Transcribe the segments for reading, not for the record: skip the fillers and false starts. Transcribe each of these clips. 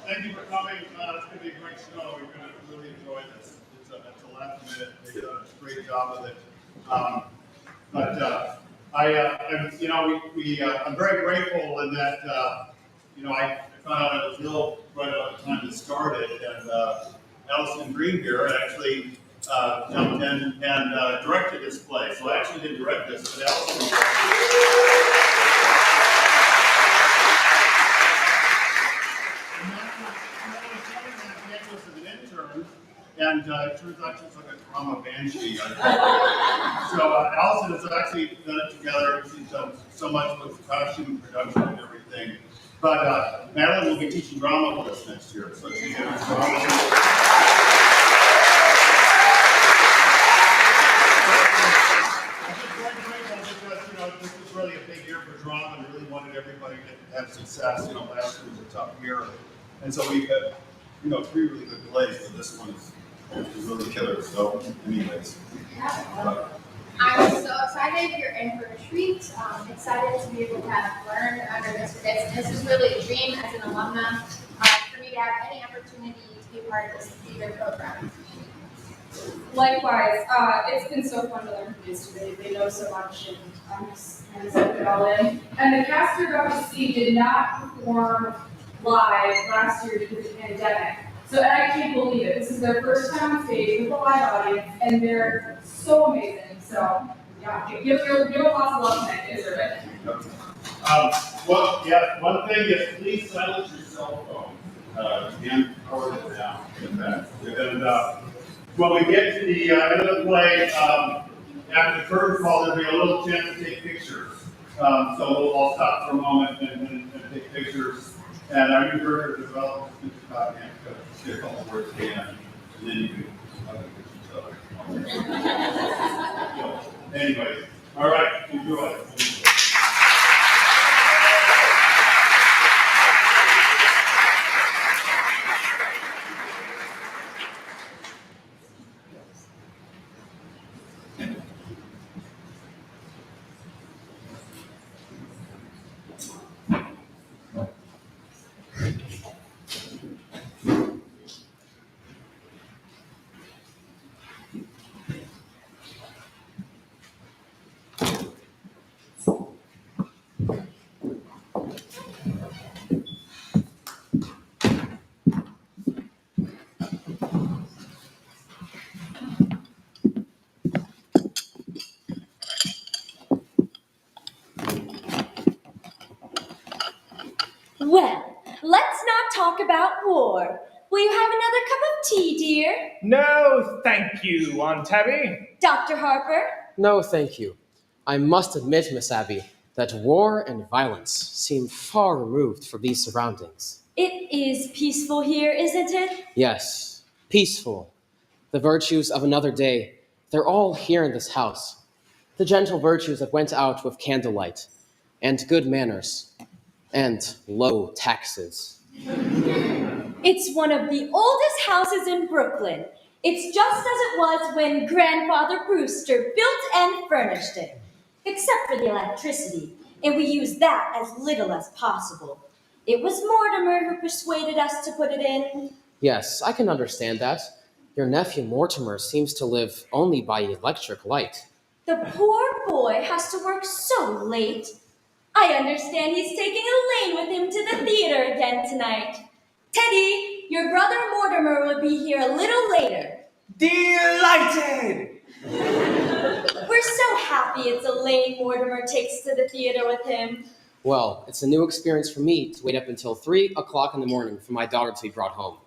Thank you for coming. It's going to be a great show. You're going to really enjoy this. It's a last minute. They've done a great job with it. I'm very grateful in that, I found out I was ill right about the time it started, and Allison Green here actually jumped in and directed this play. So I actually didn't direct this, but Allison as an intern, and it turns out she's like a drama banshee. So Allison has actually done it together. She's done so much with costume production and everything. But Madeline will be teaching drama with us next year, so she's going to this is really a big year for drama, and really wanted everybody to have success. Last year was a tough year, and so we've had, 3 really good plays, but this one is really killer. So, anyways. I'm so excited you're in for a treat. Excited to be able to have learned under Mr. Dixon. This is really a dream as an alumna for me to have any opportunity to be part of this theater program. Likewise, it's been so fun to learn from these today. They know so much, and I'm just kind of soak it all in. And the cast you're about to see did not perform live last year due to the pandemic. So, and I can't believe it. This is their first time on stage with a live audience, and they're so amazing. So, yeah, give lots of love tonight. Is there One thing is please silence your cell phone. And power it down. And when we get to the end of the play, after the curtain call, there'll be a little chance to take pictures. So we'll all stop for a moment and take pictures. And our new director as well, Mr. Scott, say a couple words again, and then you can each other. Anyway, all right, enjoy. Well, let's not talk about war. Will you have another cup of tea, dear? No, thank you, Aunt Tabby. Dr. Harper? No, thank you. I must admit, Miss Abby, that war and violence seem far removed from these surroundings. It is peaceful here, isn't it? Yes, peaceful. The virtues of another day, they're all here in this house. The gentle virtues that went out with candlelight, and good manners, and low taxes. It's one of the oldest houses in Brooklyn. It's just as it was when Grandfather Brewster built and furnished it, except for the electricity, and we used that as little as possible. It was Mortimer who persuaded us to put it in. Yes, I can understand that. Your nephew Mortimer seems to live only by electric light. The poor boy has to work so late. I understand he's taking Elaine with him to the theater again tonight. Teddy, your brother Mortimer will be here a little later. Delighted! We're so happy it's Elaine Mortimer takes to the theater with him. Well, it's a new experience for me to wait up until 3 o'clock in the morning for my daughter to be brought home.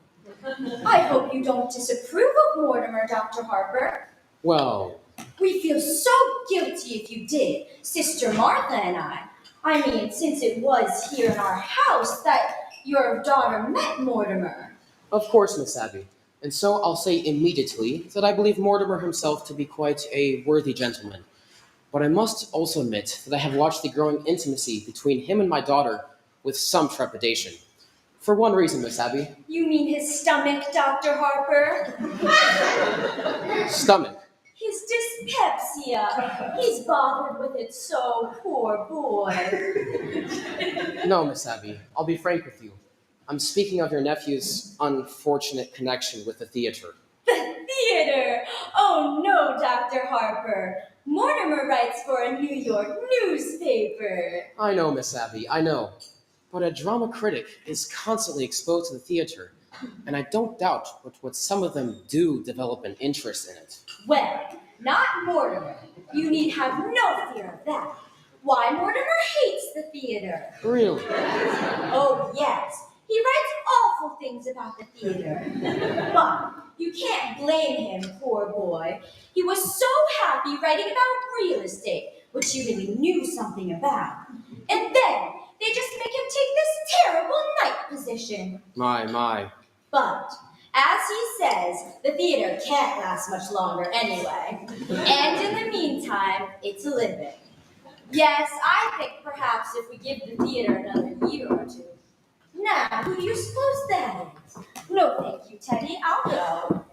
I hope you don't disapprove of Mortimer, Dr. Harper. Well, We feel so guilty if you did, Sister Martha and I. I mean, since it was here in our house that your daughter met Mortimer. of course, Miss Abby. And so I'll say immediately that I believe Mortimer himself to be quite a worthy gentleman. But I must also admit that I have watched the growing intimacy between him and my daughter with some trepidation. For one reason, Miss Abby. You mean his stomach, Dr. Harper? Stomach. His dyspepsia. He's bothered with it so, poor boy. No, Miss Abby, I'll be frank with you. I'm speaking of your nephew's unfortunate connection with the theater. The theater! Oh no, Dr. Harper. Mortimer writes for a New York newspaper. I know, Miss Abby, I know. But a drama critic is constantly exposed to the theater, and I don't doubt what some of them do develop an interest in it. Well, not Mortimer. You need have no fear of that. Why, Mortimer hates the theater. Really? Oh, yes. He writes awful things about the theater. But you can't blame him, poor boy. He was so happy writing about real estate, which you really knew something about. And then they just make him take this terrible night position. My. But, as he says, the theater can't last much longer anyway. And in the meantime, it's living. Yes, I think perhaps if we give the theater another year or two. Now, who do you suppose that is? No, thank you, Teddy. I'll go.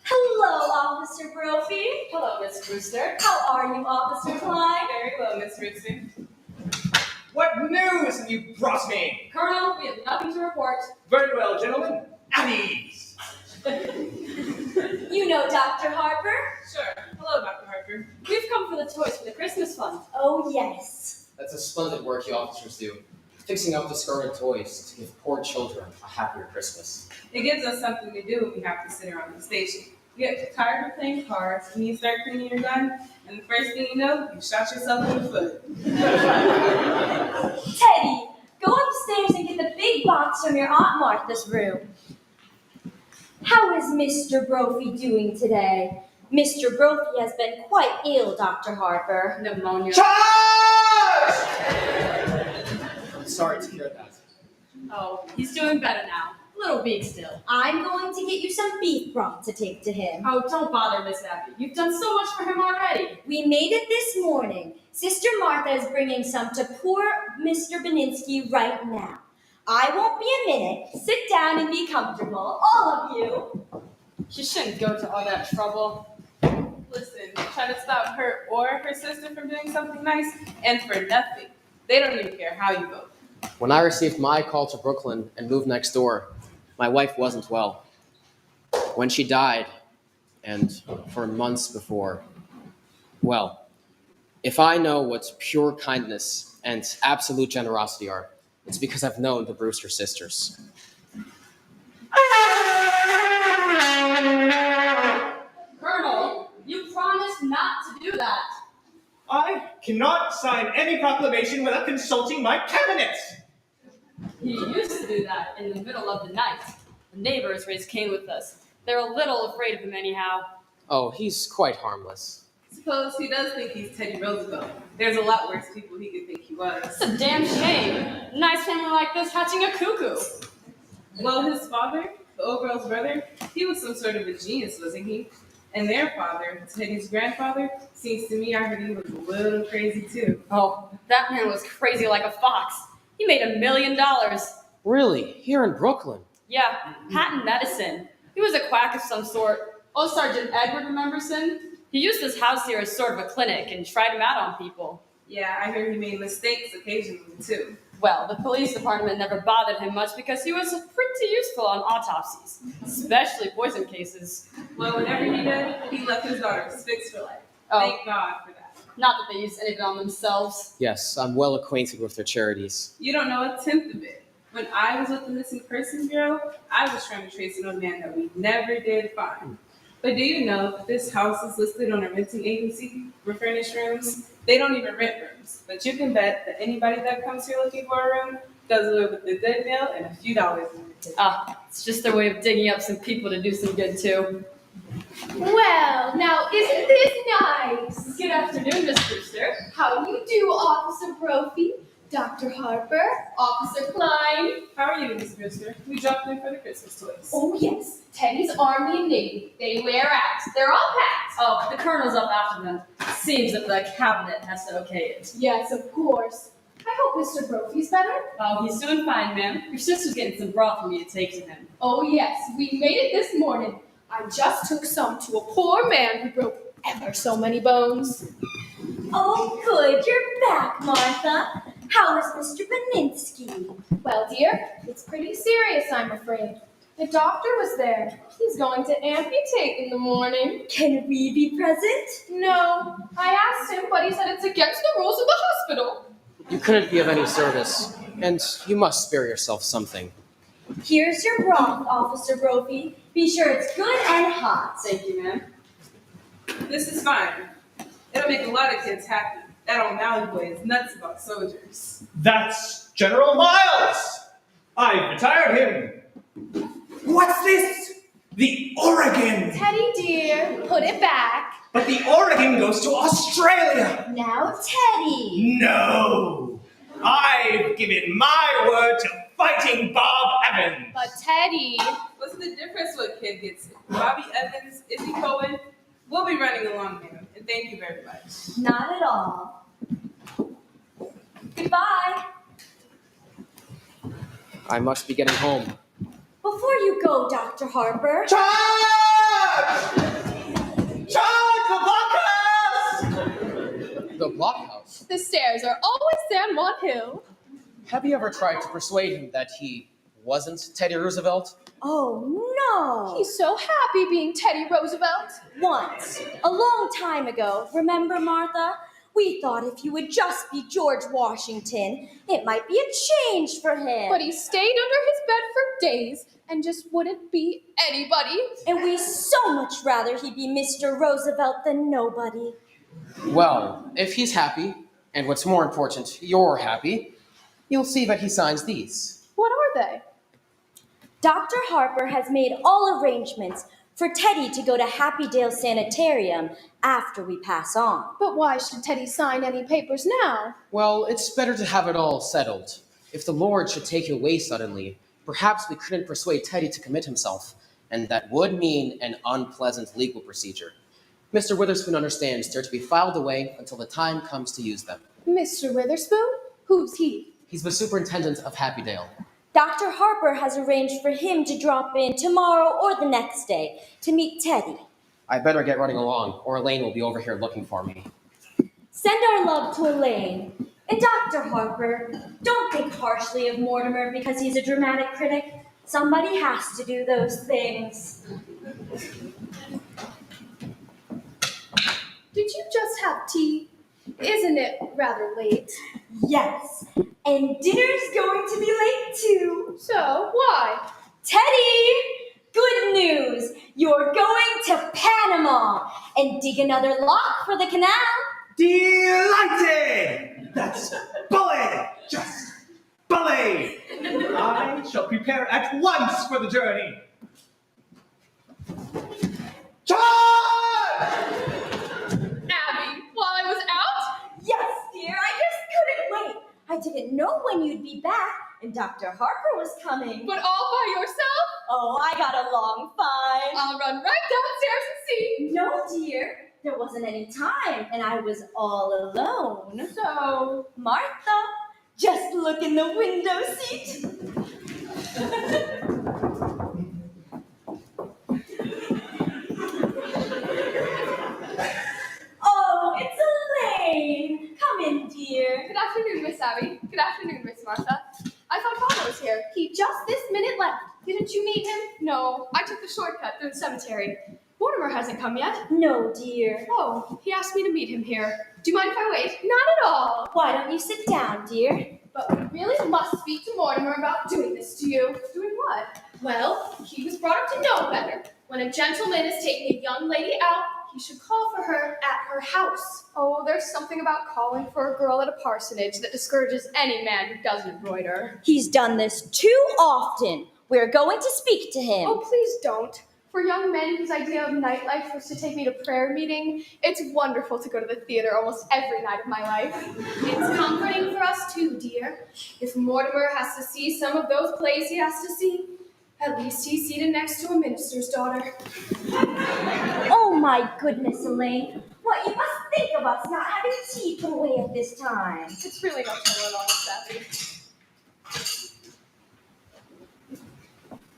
Hello, Officer Brophy. Hello, Miss Brewster. How are you, Officer Klein? Very well, Miss Brewster. What news have you brought me? Colonel, we have nothing to report. Very well, gentlemen. At ease. You know Dr. Harper? Sure. Hello, Dr. Harper. We've come for the toys for the Christmas fund. Oh, yes. That's a splendid work you officers do, fixing up discarded toys to give poor children a happier Christmas. It gives us something to do when we have to sit around the station. You get tired of playing cards, and you start cleaning your gun, and the first thing you know, you shot yourself in the foot. Teddy, go upstairs and get the big box from your Aunt Martha's room. How is Mr. Brophy doing today? Mr. Brophy has been quite ill, Dr. Harper. Pneumonia. Charge! I'm sorry to hear that. Oh, he's doing better now. A little weak still. I'm going to get you some beef broth to take to him. Oh, don't bother, Miss Abby. You've done so much for him already. We made it this morning. Sister Martha is bringing some to poor Mr. Beninsky right now. I won't be a minute. Sit down and be comfortable, all of you. She shouldn't go to all that trouble. Listen, try to stop her or her sister from doing something nice, and for nothing. They don't even care how you vote. When I received my call to Brooklyn and moved next door, my wife wasn't well. When she died, and for months before, well, if I know what pure kindness and absolute generosity are, it's because I've known the Brewster sisters. Colonel, you promised not to do that. I cannot sign any proclamation without consulting my cabinet. He used to do that in the middle of the night. The neighbors raised Cain with us. They're a little afraid of him anyhow. Oh, he's quite harmless. Suppose he does think he's Teddy Roosevelt. There's a lot worse people he could think he was. It's a damn shame. A nice family like this hatching a cuckoo. Well, his father, the old girl's brother, he was some sort of a genius, wasn't he? And their father, Teddy's grandfather, seems to me I heard he was a little crazy too. Oh, that man was crazy like a fox. He made $1 million. Really? Here in Brooklyn? Yeah, patent medicine. He was a quack of some sort. Old Sergeant Edward remembers him. He used his house here as sort of a clinic and tried him out on people. Yeah, I heard he made mistakes occasionally too. Well, the police department never bothered him much because he was pretty useful on autopsies, especially poison cases. Well, whenever he did, he left his daughters fixed for life. Oh. Thank God for that. Not that they used any of it on themselves. Yes, I'm well acquainted with their charities. You don't know a tenth of it. When I was with the Missing Persons Bureau, I was trying to trace an old man that we never did find. But do you know that this house is listed on a renting agency for furnished rooms? They don't even rent rooms, but you can bet that anybody that comes here looking for a room does it with a good meal and a few dollars in it. It's just their way of digging up some people to do some good too. Well, now isn't this nice? Good afternoon, Miss Brewster. How do you do, Officer Brophy? Dr. Harper? Officer Klein? How are you, Miss Brewster? We dropped in for the Christmas toys. Oh, yes. Teddy's Army and Navy. They wear out. They're all packed. Oh, the colonel's up after them. Seems that the cabinet has to okay it. Yes, of course. I hope Mr. Brophy's better. Oh, he's doing fine, ma'am. Your sister's getting some broth for me to take to him. Oh, yes. We made it this morning. I just took some to a poor man who broke ever so many bones. Oh, good. You're back, Martha. How is Mr. Beninsky? Well, dear, it's pretty serious, I'm afraid. The doctor was there. He's going to amputate in the morning. Can we be present? No, I asked him, but he said it's against the rules of the hospital. You couldn't be of any service, and you must spare yourself something. Here's your broth, Officer Brophy. Be sure it's good and hot. Thank you, ma'am. This is fine. It'll make a lot of kids happy. That O'Malley boy is nuts about soldiers. That's General Miles! I retired him. What's this? The Oregon! Teddy dear, put it back. But the Oregon goes to Australia! Now, Teddy. No! I've given my word to Fighting Bob Evans! But Teddy, What's the difference what kid gets? Bobby Evans, Izzy Cohen? We'll be running along, ma'am. And thank you very much. Not at all. Goodbye. I must be getting home. Before you go, Dr. Harper. Charge! Charge the blockhouse! The blockhouse. the stairs are always San Juan Hill. Have you ever tried to persuade him that he wasn't Teddy Roosevelt? Oh, no. He's so happy being Teddy Roosevelt. Once, a long time ago, remember, Martha? We thought if you would just be George Washington, it might be a change for him. But he stayed under his bed for days and just wouldn't be anybody. And we so much rather he be Mr. Roosevelt than nobody. Well, if he's happy, and what's more important, you're happy, you'll see that he signs these. What are they? Dr. Harper has made all arrangements for Teddy to go to Happydale Sanitarium after we pass on. But why should Teddy sign any papers now? Well, it's better to have it all settled. If the Lord should take you away suddenly, perhaps we couldn't persuade Teddy to commit himself, and that would mean an unpleasant legal procedure. Mr. Witherspoon understands they're to be filed away until the time comes to use them. Mr. Witherspoon? Who's he? He's the superintendent of Happydale. Dr. Harper has arranged for him to drop in tomorrow or the next day to meet Teddy. I better get running along, or Elaine will be over here looking for me. Send our love to Elaine. And Dr. Harper, don't think harshly of Mortimer because he's a dramatic critic. Somebody has to do those things. Did you just have tea? Isn't it rather late? Yes, and dinner's going to be late too. So, why? Teddy, good news. You're going to Panama and dig another lock for the canal. Delighted! That's bully! Just bully! I shall prepare at once for the journey. Charge! Abby, while I was out? Yes, dear, I just couldn't wait. I didn't know when you'd be back, and Dr. Harper was coming. But all by yourself? Oh, I got along fine. I'll run right downstairs and see. No, dear, there wasn't any time, and I was all alone. So, Martha, just look in the window seat. Oh, it's Elaine. Come in, dear. good afternoon, Miss Abby. Good afternoon, Miss Martha. I thought Father was here. He just this minute left. Didn't you meet him? No, I took the shortcut through the cemetery. Mortimer hasn't come yet. No, dear. Oh, he asked me to meet him here. Do you mind if I wait? Not at all. Why don't you sit down, dear? But we really must speak to Mortimer about doing this to you. Doing what? Well, he was brought up to know better. When a gentleman is taking a young lady out, he should call for her at her house. Oh, there's something about calling for a girl at a parsonage that discourages any man who doesn't embroider. He's done this too often. We're going to speak to him. Oh, please don't. For young men whose idea of nightlife was to take me to prayer meeting, it's wonderful to go to the theater almost every night of my life. It's comforting for us too, dear. If Mortimer has to see some of those plays he has to see, at least he's seated next to a minister's daughter. Oh my goodness, Elaine. What, you must think of us not having tea put away at this time. It's really no trouble at all, Miss Abby.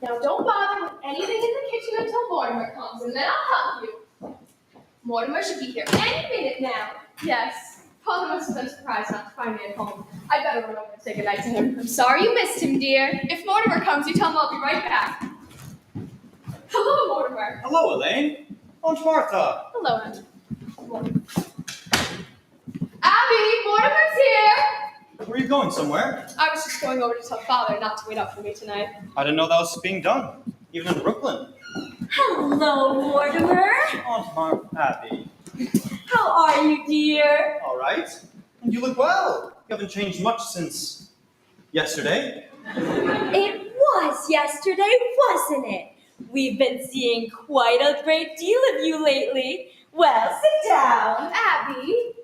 Now don't bother with anything in the kitchen until Mortimer comes, and then I'll help you. Mortimer should be here any minute now. Yes, Father must have been surprised not to find me at home. I better run over and say goodnight to him. I'm sorry you missed him, dear. If Mortimer comes, you tell him I'll be right back. Hello, Mortimer. Hello, Elaine. Aunt Martha. Hello, Aunt. Abby, Mortimer's here. Where are you going, somewhere? I was just going over to tell Father not to wait up for me tonight. I didn't know that was being done, even in Brooklyn. Hello, Mortimer. Aunt Martha, Abby. How are you, dear? All right. And you look well. You haven't changed much since yesterday. It was yesterday, wasn't it? We've been seeing quite a great deal of you lately. Well, sit down. Abby,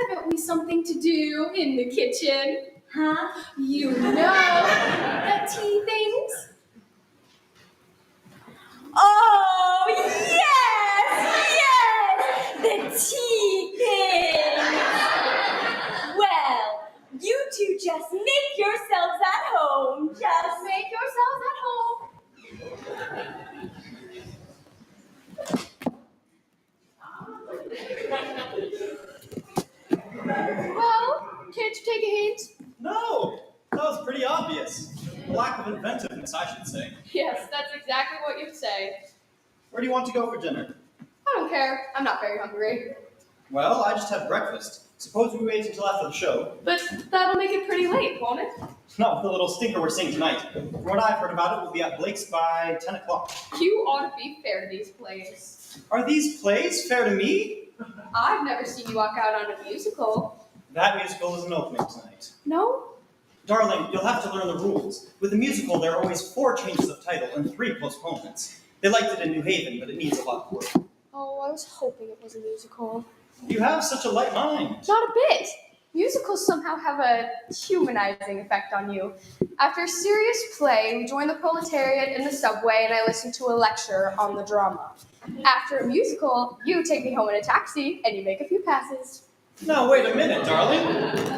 haven't we something to do in the kitchen? Huh? You know, the tea things. Oh, yes! The tea thing! Well, you two just make yourselves at home. Just Make yourselves at home. Well, can't you take a hint? No, that was pretty obvious. A lack of inventiveness, I should say. Yes, that's exactly what you'd say. Where do you want to go for dinner? I don't care. I'm not very hungry. Well, I just had breakfast. Suppose we wait until after the show. But that'll make it pretty late, won't it? Not with the little stinker we're seeing tonight. From what I've heard about it, we'll be at Blake's by 10 o'clock. You ought to be fair to these plays. Are these plays fair to me? I've never seen you walk out on a musical. That musical isn't opening tonight. No? Darling, you'll have to learn the rules. With a musical, there are always 4 changes of title and 3 postponements. They liked it in New Haven, but it needs a lot of work. Oh, I was hoping it was a musical. You have such a light mind. Not a bit. Musicals somehow have a humanizing effect on you. After a serious play, we join the proletariat in the subway and I listen to a lecture on the drama. After a musical, you take me home in a taxi and you make a few passes. Now, wait a minute, darling.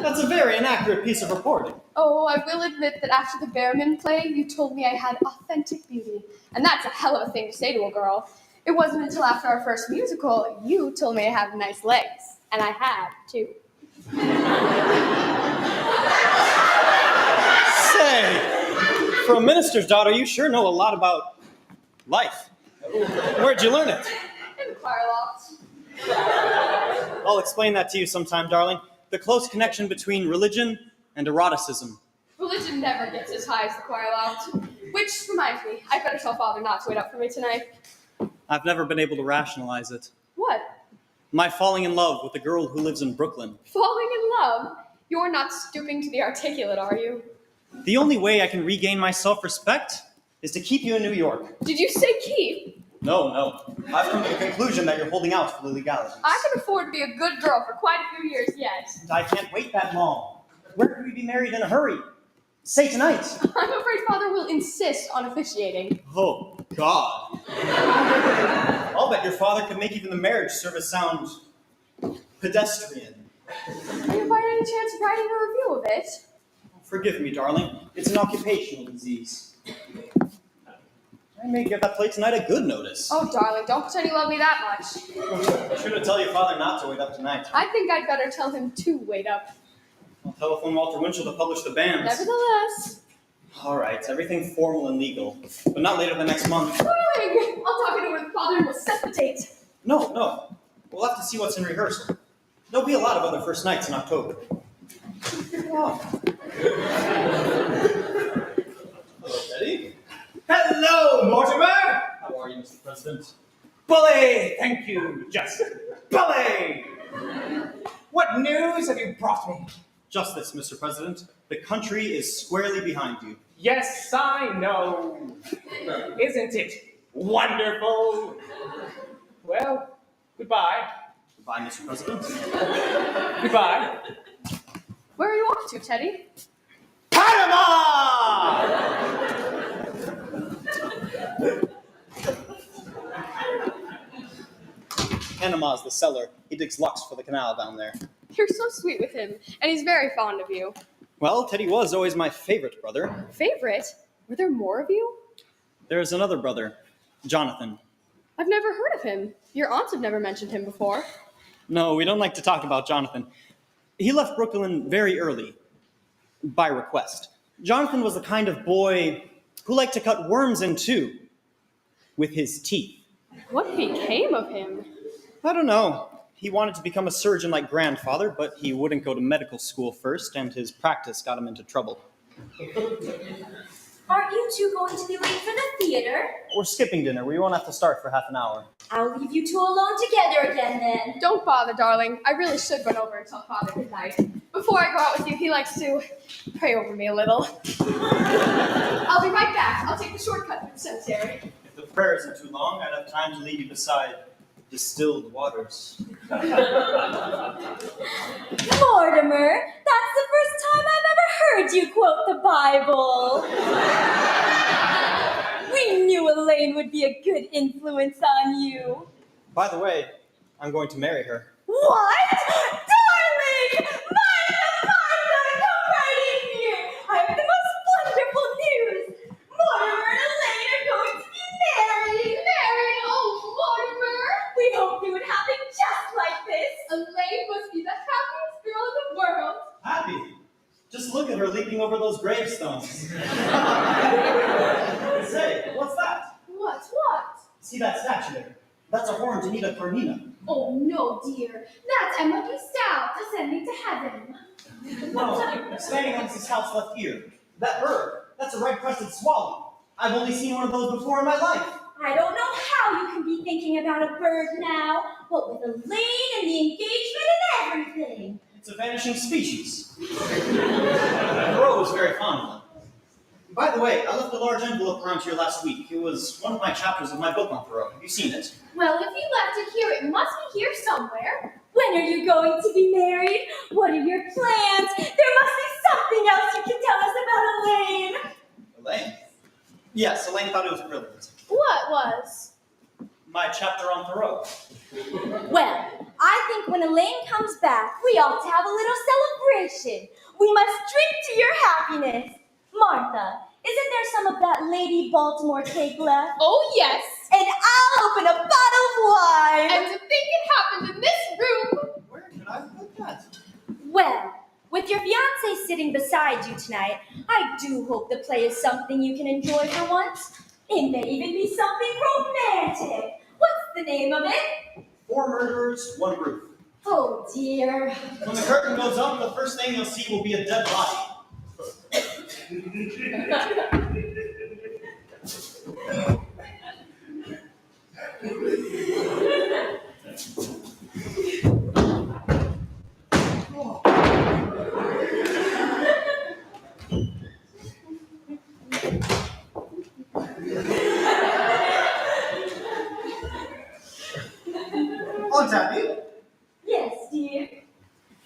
That's a very inaccurate piece of reporting. Oh, I will admit that after the Behrman play, you told me I had authentic beauty. And that's a hell of a thing to say to a girl. It wasn't until after our first musical, you told me I had nice legs. And I had, too. Say, for a minister's daughter, you sure know a lot about life. Where'd you learn it? In the choir loft. I'll explain that to you sometime, darling. The close connection between religion and eroticism. Religion never gets as high as the choir loft. Which reminds me, I better tell Father not to wait up for me tonight. I've never been able to rationalize it. What? My falling in love with a girl who lives in Brooklyn. Falling in love? You're not stooping to the articulate, are you? The only way I can regain my self-respect is to keep you in New York. Did you say keep? No. I've come to the conclusion that you're holding out for the legalities. I can afford to be a good girl for quite a few years yet. And I can't wait that long. Where could we be married in a hurry? Say tonight. I'm afraid Father will insist on officiating. Oh, God. I'll bet your father could make even the marriage service sound pedestrian. Are you by any chance writing a review of it? Forgive me, darling. It's an occupational disease. I may give that play tonight a good notice. Oh, darling, don't pretend you love me that much. I should have tell your father not to wait up tonight. I think I'd better tell him to wait up. I'll telephone Walter Winchell to publish the banns. Nevertheless. All right, everything formal and legal, but not later than next month. Darling, I'll talk it over with Father and we'll set the date. No. We'll have to see what's in rehearsal. There'll be a lot of other first nights in October. Oh. Hello, Teddy. Hello, Mortimer! How are you, Mr. President? Bully! Thank you, just bully! What news have you brought me? Just this, Mr. President. The country is squarely behind you. Yes, I know. Isn't it wonderful? Well, goodbye. Goodbye, Mr. President. Goodbye. Where are you off to, Teddy? Panama! Panama's the cellar. He digs locks for the canal down there. You're so sweet with him, and he's very fond of you. Well, Teddy was always my favorite brother. Favorite? Were there more of you? There's another brother, Jonathan. I've never heard of him. Your aunts have never mentioned him before. No, we don't like to talk about Jonathan. He left Brooklyn very early. by request. Jonathan was the kind of boy who liked to cut worms in two with his teeth. What became of him? I don't know. He wanted to become a surgeon like grandfather, but he wouldn't go to medical school first, and his practice got him into trouble. Aren't you two going to be late for the theater? We're skipping dinner. We won't have to start for half an hour. I'll leave you two alone together again then. Don't bother, darling. I really should run over and tell Father good night. Before I go out with you, he likes to pray over me a little. I'll be right back. I'll take the shortcut through the cemetery. If the prayer isn't too long, I'd have time to leave you beside distilled waters. Mortimer, that's the first time I've ever heard you quote the Bible. We knew Elaine would be a good influence on you. By the way, I'm going to marry her. What? Darling! Martha, come right in here! I have the most wonderful news! Mortimer and Elaine are going to be married! Married? Oh, Mortimer! We hoped it would happen just like this! Elaine must be the happiest girl in the world. Happy? Just look at her leaping over those gravestones. Say, what's that? What? See that statue there? That's a horn to Nita Carmina. Oh, no, dear. That's Emily Stout ascending to heaven. No, standing on his house left ear. That bird, that's a red-crested swallow. I've only seen one of those before in my life. I don't know how you can be thinking about a bird now, but with Elaine and the engagement and everything. It's a vanishing species. Thoreau was very fond of them. By the way, I left a large envelope around here last week. It was one of my chapters of my book on Thoreau. Have you seen it? Well, if you left it here, it must be here somewhere. When are you going to be married? What are your plans? There must be something else you can tell us about Elaine. Elaine? Yes, Elaine thought it was brilliant. What was? My chapter on Thoreau. Well, I think when Elaine comes back, we ought to have a little celebration. We must drink to your happiness. Martha, isn't there some of that Lady Baltimore cake left? Oh, yes. And I'll open a bottle of wine. And to think it happened in this room. Where did I put that? Well, with your fiancé sitting beside you tonight, I do hope the play is something you can enjoy for once. It may even be something romantic. What's the name of it? 4 Murderers, 1 Roof. Oh, dear. When the curtain goes up, the first thing you'll see will be a dead body. Aunt Abby, Yes, dear.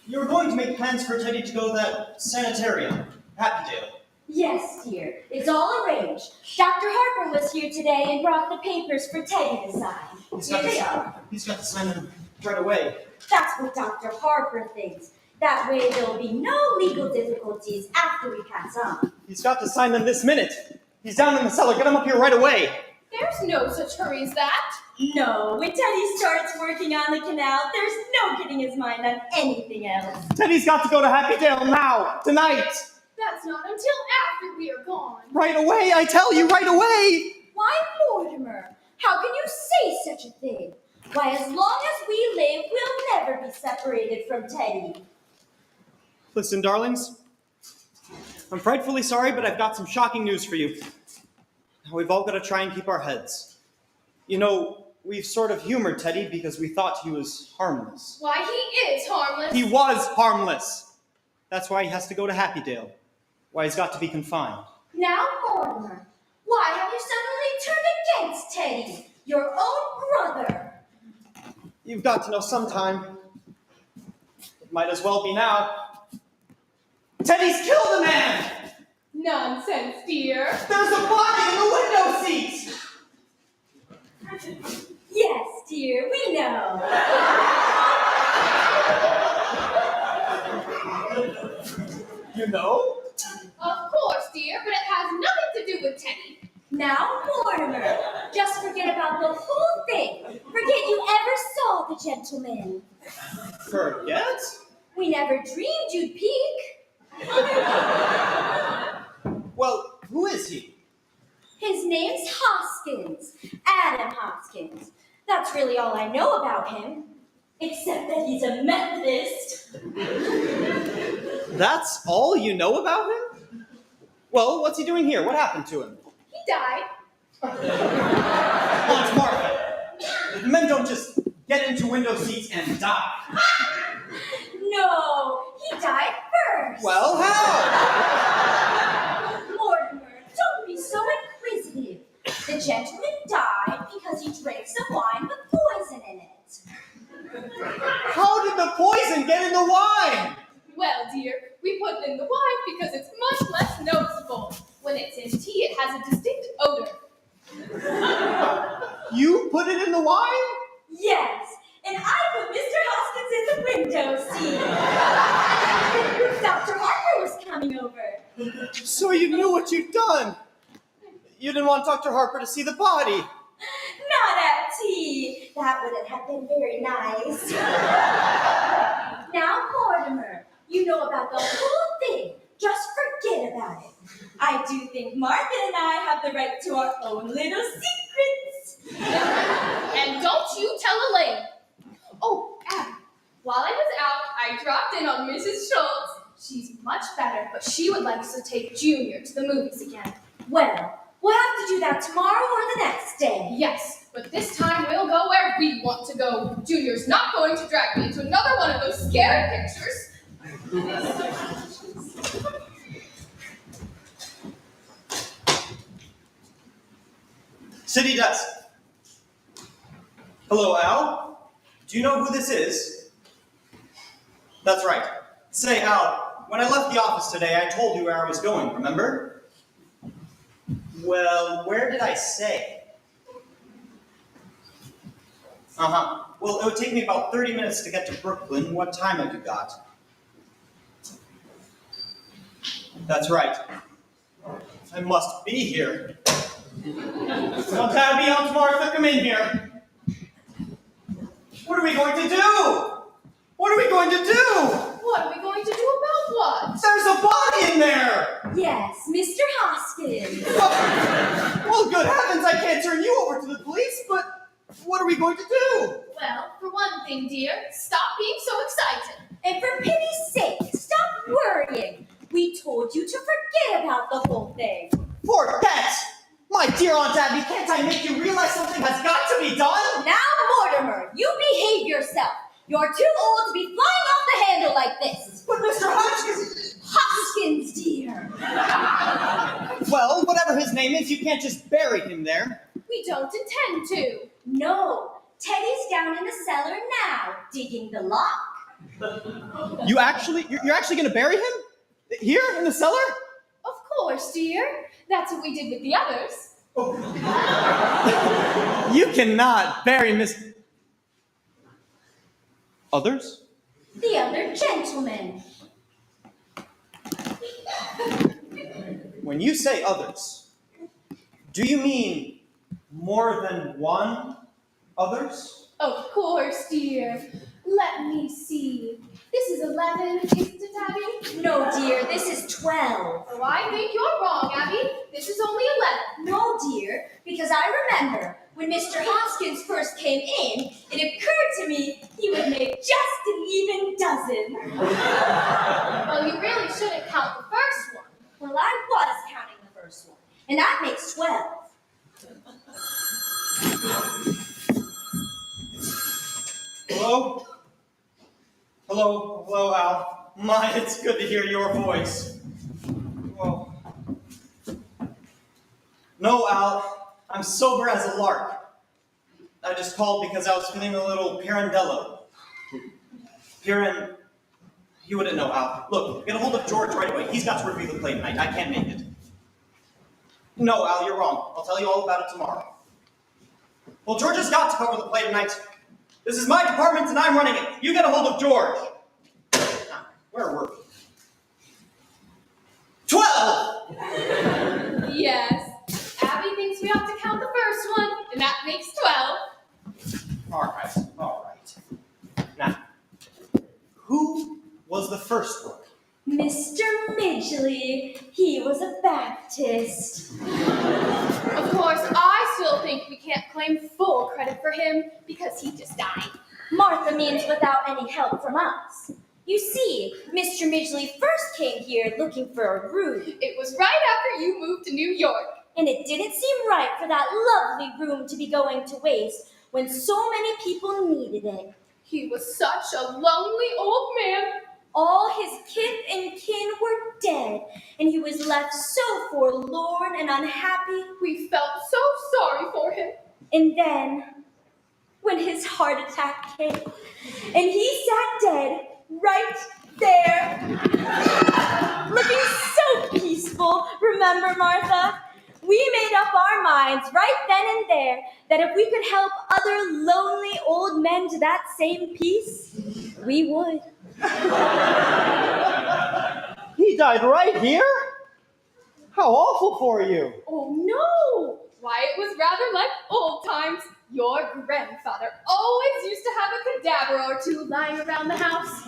you were going to make plans for Teddy to go to that sanitarium, Happydale. Yes, dear. It's all arranged. Dr. Harper was here today and brought the papers for Teddy to sign. Here they are. He's got to sign them right away. That's what Dr. Harper thinks. That way there'll be no legal difficulties after we pass on. He's got to sign them this minute. He's down in the cellar. Get him up here right away. There's no such hurry as that. No, when Teddy starts working on the canal, there's no getting his mind on anything else. Teddy's got to go to Happydale now, tonight. That's not until after we are gone. Right away, I tell you, right away. Why, Mortimer? How can you say such a thing? Why, as long as we live, we'll never be separated from Teddy. Listen, darlings. I'm frightfully sorry, but I've got some shocking news for you. Now, we've all got to try and keep our heads. You know, we've sort of humored Teddy because we thought he was harmless. Why, he is harmless. He was harmless. That's why he has to go to Happydale. Why he's got to be confined. Now, Mortimer, why have you suddenly turned against Teddy, your own brother? You've got to know sometime. It might as well be now. Teddy's killed a man! Nonsense, dear. There's a body in the window seat! Yes, dear, we know. You know? Of course, dear, but it has nothing to do with Teddy. Now, Mortimer, just forget about the whole thing. Forget you ever saw the gentleman. Forget? We never dreamed you'd peek. Well, who is he? His name's Hoskins, Adam Hoskins. That's really all I know about him, except that he's a Methodist. That's all you know about him? Well, what's he doing here? What happened to him? He died. Aunt Martha, the men don't just get into window seats and die. No, he died first. Well, how? Mortimer, don't be so inquisitive. The gentleman died because he drank some wine with poison in it. How did the poison get in the wine? Well, dear, we put it in the wine because it's much less noticeable. When it's in tea, it has a distinct odor. You put it in the wine? Yes, and I put Mr. Hoskins in the window seat. Dr. Harper was coming over. So you knew what you'd done. You didn't want Dr. Harper to see the body. Not at tea. That wouldn't have been very nice. Now, Mortimer, you know about the whole thing. Just forget about it. I do think Martha and I have the right to our own little secrets. And don't you tell Elaine. Oh, Abby, while I was out, I dropped in on Mrs. Schultz. She's much better, but she would like us to take Junior to the movies again. Well, we'll have to do that tomorrow or the next day. Yes, but this time we'll go where we want to go. Junior's not going to drag me into another one of those scary pictures. City desk. Hello, Al. Do you know who this is? That's right. Say, Al, when I left the office today, I told you where I was going, remember? Well, where did I say? Uh-huh. Well, it would take me about 30 minutes to get to Brooklyn. What time have you got? That's right. I must be here. Aunt Abby, Aunt Martha, come in here. What are we going to do? What are we going to do? What are we going to do about what? There's a body in there! Yes, Mr. Hoskins. Well, good heavens, I can't turn you over to the police, but what are we going to do? Well, for one thing, dear, stop being so excited. And for pity's sake, stop worrying. We told you to forget about the whole thing. Forget! My dear Aunt Abby, can't I make you realize something has got to be done? Now, Mortimer, you behave yourself. You're too old to be flying off the handle like this. But Mr. Hodgkins... Hoskins, dear. Well, whatever his name is, you can't just bury him there. We don't intend to. No, Teddy's down in the cellar now, digging the lock. You're actually going to bury him? Here, in the cellar? Of course, dear. That's what we did with the others. Oh. You cannot bury Miss... Others? The other gentleman. When you say others, do you mean more than one others? Of course, dear. Let me see. This is 11, isn't it, Abby? No, dear, this is 12. Oh, I think you're wrong, Abby. This is only 11. No, dear, because I remember when Mr. Hoskins first came in, it occurred to me he would make just an even dozen. Well, you really shouldn't count the first one. Well, I was counting the first one, and that makes 12. Hello? Hello, Al. My, it's good to hear your voice. Whoa. No, Al, I'm sober as a lark. I just called because I was feeling a little pirandello. You wouldn't know, Al. Look, get a hold of George right away. He's got to review the play tonight. I can't make it. No, Al, you're wrong. I'll tell you all about it tomorrow. Well, George has got to cover the play tonight. This is my department and I'm running it. You get a hold of George. Now, where were we? 12! Yes. Abby thinks we ought to count the first one, and that makes 12. All right. Now, who was the first one? Mr. scientist. Of course, I still think we can't claim full credit for him because he just died. Martha means without any help from us. You see, Mr. Midgley first came here looking for a room. It was right after you moved to New York. And it didn't seem right for that lovely room to be going to waste when so many people needed it. He was such a lonely old man. All his kith and kin were dead, and he was left so forlorn and unhappy. We felt so sorry for him. And then, when his heart attack came, and he sat dead right there, looking so peaceful, remember, Martha? We made up our minds right then and there that if we could help other lonely old men to that same peace, we would. He died right here? How awful for you. Oh no! Why, it was rather like old times. Your grandfather always used to have a cadaver or two lying around the house.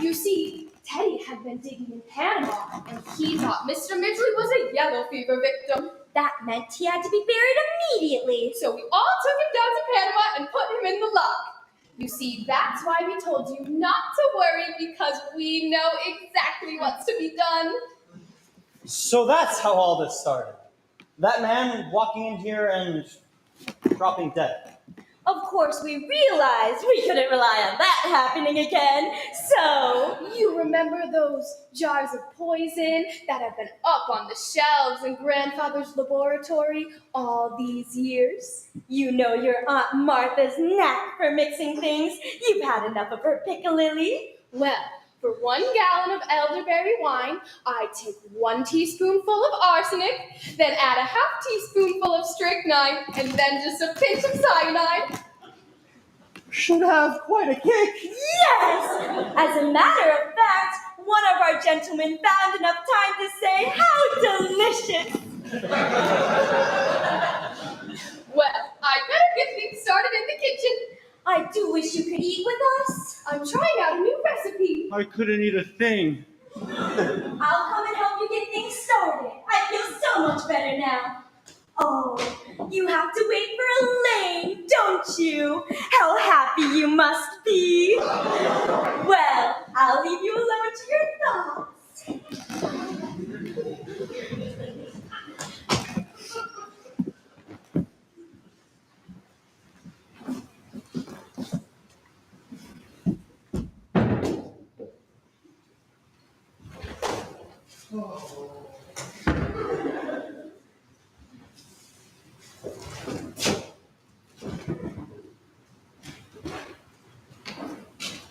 You see, Teddy had been digging in Panama, and he thought Mr. Midgley was a yellow fever victim. That meant he had to be buried immediately. So we all took him down to Panama and put him in the lock. You see, that's why we told you not to worry, because we know exactly what's to be done. So that's how all this started. That man walking in here and dropping dead. Of course, we realized we couldn't rely on that happening again, so... You remember those jars of poison that have been up on the shelves in Grandfather's laboratory all these years? You know your Aunt Martha's knack for mixing things. You've had enough of her piccalilli. Well, for 1 gallon of elderberry wine, I take 1 teaspoonful of arsenic, then add a half teaspoonful of strychnine, and then just a pinch of cyanide. Should have quite a kick. Yes! As a matter of fact, one of our gentlemen found enough time to say, how delicious! Well, I'd better get things started in the kitchen. I do wish you could eat with us. I'm trying out a new recipe. I couldn't eat a thing. I'll come and help you get things started. I feel so much better now. Oh, you have to wait for Elaine, don't you? How happy you must be. Well, I'll leave you alone to your thoughts.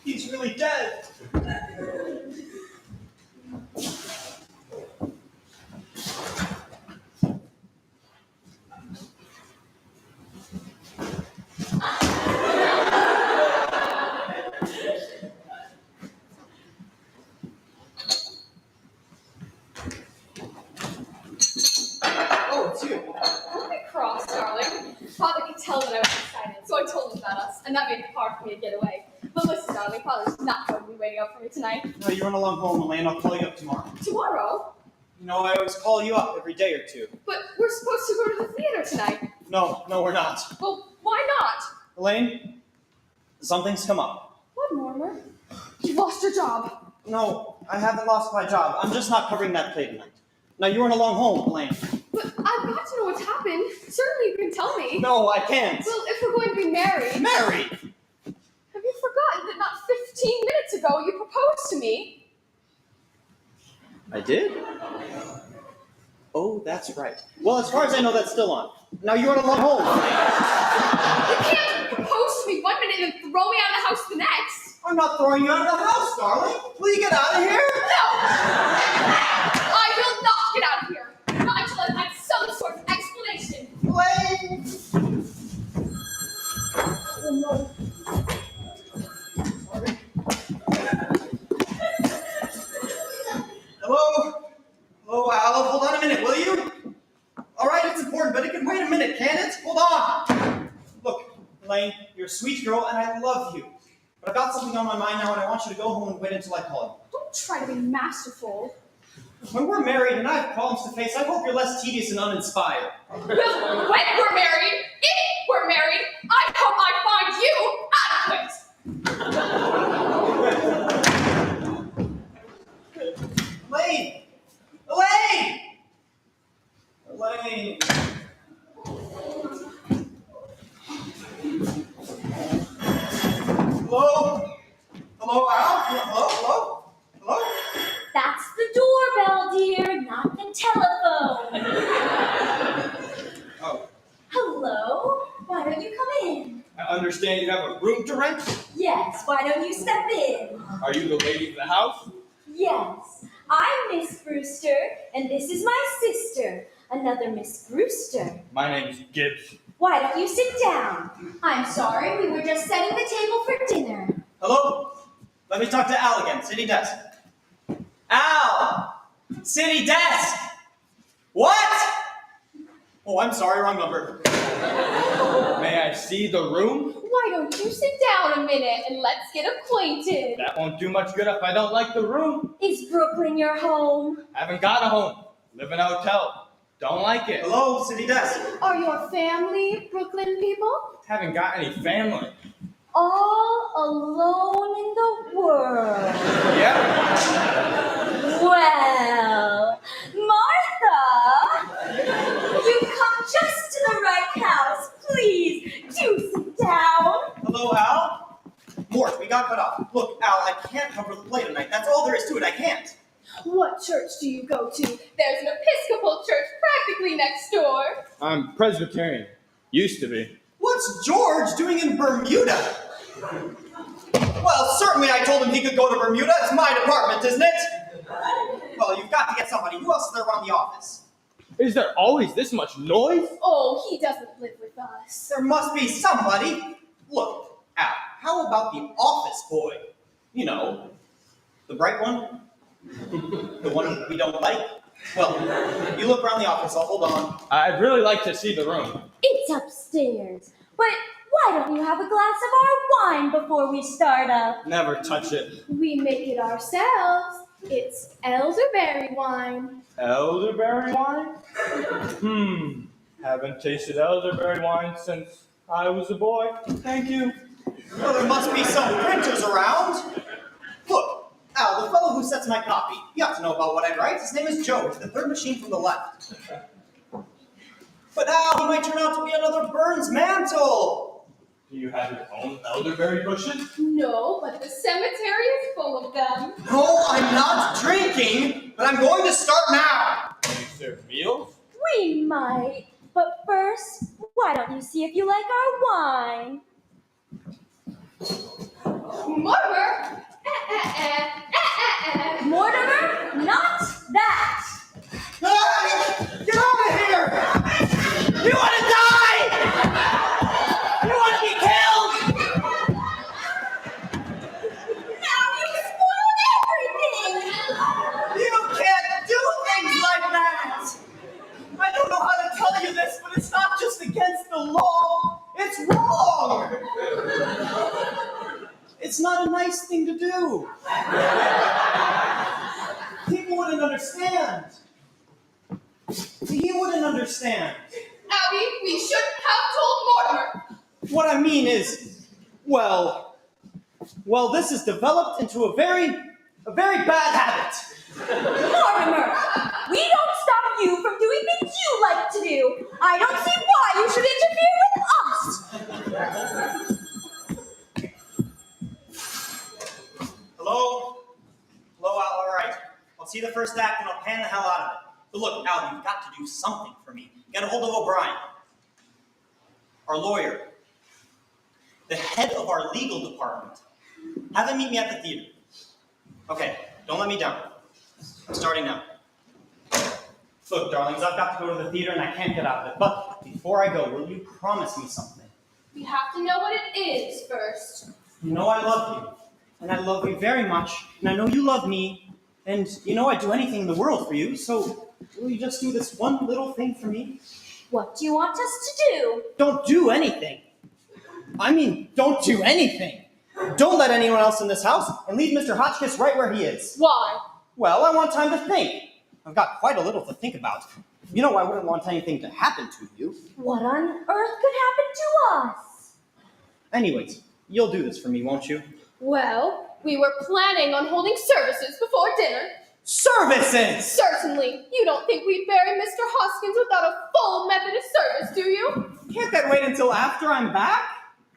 He's really dead. Oh, it's you. Don't be cross, darling. Father could tell that I was excited, so I told him about us, and that made it hard for me to get away. But listen, darling, Father's not going to be waiting up for me tonight. No, you run along home, Elaine. I'll call you up tomorrow. Tomorrow? You know, I always call you up every day or two. But we're supposed to go to the theater tonight. No, we're not. Well, why not? Elaine, something's come up. What, Mortimer? You lost your job. No, I haven't lost my job. I'm just not covering that play tonight. Now, you run along home, Elaine. But I've got to know what's happened. Certainly you can tell me. No, I can't. Well, if we're going to be married... Married? Have you forgotten that not 15 minutes ago you proposed to me? I did? Oh, that's right. Well, as far as I know, that's still on. Now you run along home. You can't propose to me 1 minute and then throw me out of the house the next. I'm not throwing you out of the house, darling. Will you get out of here? No! I will not get out of here. Not until I've had some sort of explanation. Elaine! Oh no. Hello? Hello, Al. Hold on a minute, will you? All right, it's important, but it can wait a minute, can it? Hold on. Look, Elaine, you're a sweet girl, and I love you. But I've got something on my mind now, and I want you to go home and wait until I call Don't try to be masterful. you. When we're married and I have problems to face, I hope you're less tedious and uninspired. Well, when we're married, if we're married, I hope I find you adequate. Elaine! Elaine! Elaine! Hello? Hello, Al? Hello? Hello? Hello? That's the doorbell, dear, not the telephone. Oh, Hello? Why don't you come in? I understand you have a room to rent? Yes, why don't you step in? Are you the lady of the house? Yes, I'm Miss Brewster, and this is my sister, another Miss Brewster. My name's Gibbs. Why don't you sit down? I'm sorry, we were just setting the table for dinner. hello? Let me talk to Al again. City desk. Al! City desk! What? Oh, I'm sorry, wrong number. May I see the room? Why don't you sit down a minute and let's get acquainted? That won't do much good if I don't like the room. Is Brooklyn your home? Haven't got a home. Live in a hotel. Don't like it. Hello, city desk. Are your family Brooklyn people? Haven't got any family. All alone in the world. Yeah. Well, Martha, you've come just to the right house. Please, do sit down. Hello, Al? Mort, we got cut off. Look, Al, I can't come for the play tonight. That's all there is to it. I can't. What church do you go to? There's an Episcopal church practically next door. I'm Presbyterian. Used to be. What's George doing in Bermuda? Well, certainly I told him he could go to Bermuda. It's my department, isn't it? Well, you've got to get somebody. Who else is there around the office? Is there always this much noise? Oh, he doesn't live with us. There must be somebody. Look, Al, how about the office boy? You know, the bright one? The one we don't like? Well, you look around the office. I'll hold on. I'd really like to see the room. It's upstairs. But why don't you have a glass of our wine before we start up? Never touch it. We make it ourselves. It's elderberry wine. Elderberry wine? Haven't tasted elderberry wine since I was a boy. Thank you. Well, there must be some printers around. Look, Al, the fellow who sets my copy. You ought to know about what I write. His name is Joe. It's the third machine from the left. But Al, he might turn out to be another Burns Mantle. Do you have your own elderberry bushes? No, but the cemetery is full of them. No, I'm not drinking, but I'm going to start now. Do you serve meals? We might. But first, why don't you see if you like our wine? Mortimer! Mortimer, not that! Hey, get out of here! You want to die? You want to be killed? Now you spoiled everything! You can't do things like that! I don't know how to tell you this, but it's not just against the law, it's wrong! It's not a nice thing to do. People wouldn't understand. He wouldn't understand. Abby, we shouldn't have told Mortimer. What I mean is, well, this has developed into a very bad habit. Mortimer, we don't stop you from doing things you like to do. I don't see why you should interfere with us. Hello? Hello, Al, all right. I'll see the first act and I'll pan the hell out of it. But look, Al, you've got to do something for me. Get a hold of O'Brien, our lawyer, the head of our legal department. Have them meet me at the theater. Okay, don't let me down. I'm starting now. Look, darlings, I've got to go to the theater and I can't get out of it. But before I go, will you promise me something? We have to know what it is first. You know I love you. And I love you very much. And I know you love me. And you know I'd do anything in the world for you. So will you just do this one little thing for me? What do you want us to do? Don't do anything. I mean, don't do anything. Don't let anyone else in this house and leave Mr. Hotchkiss right where he is. Why? Well, I want time to think. I've got quite a little to think about. You know I wouldn't want anything to happen to you. What on earth could happen to us? Anyways, you'll do this for me, won't you? Well, we were planning on holding services before dinner. Services! Certainly. You don't think we'd bury Mr. Hoskins without a full Methodist service, do you? Can't that wait until after I'm back?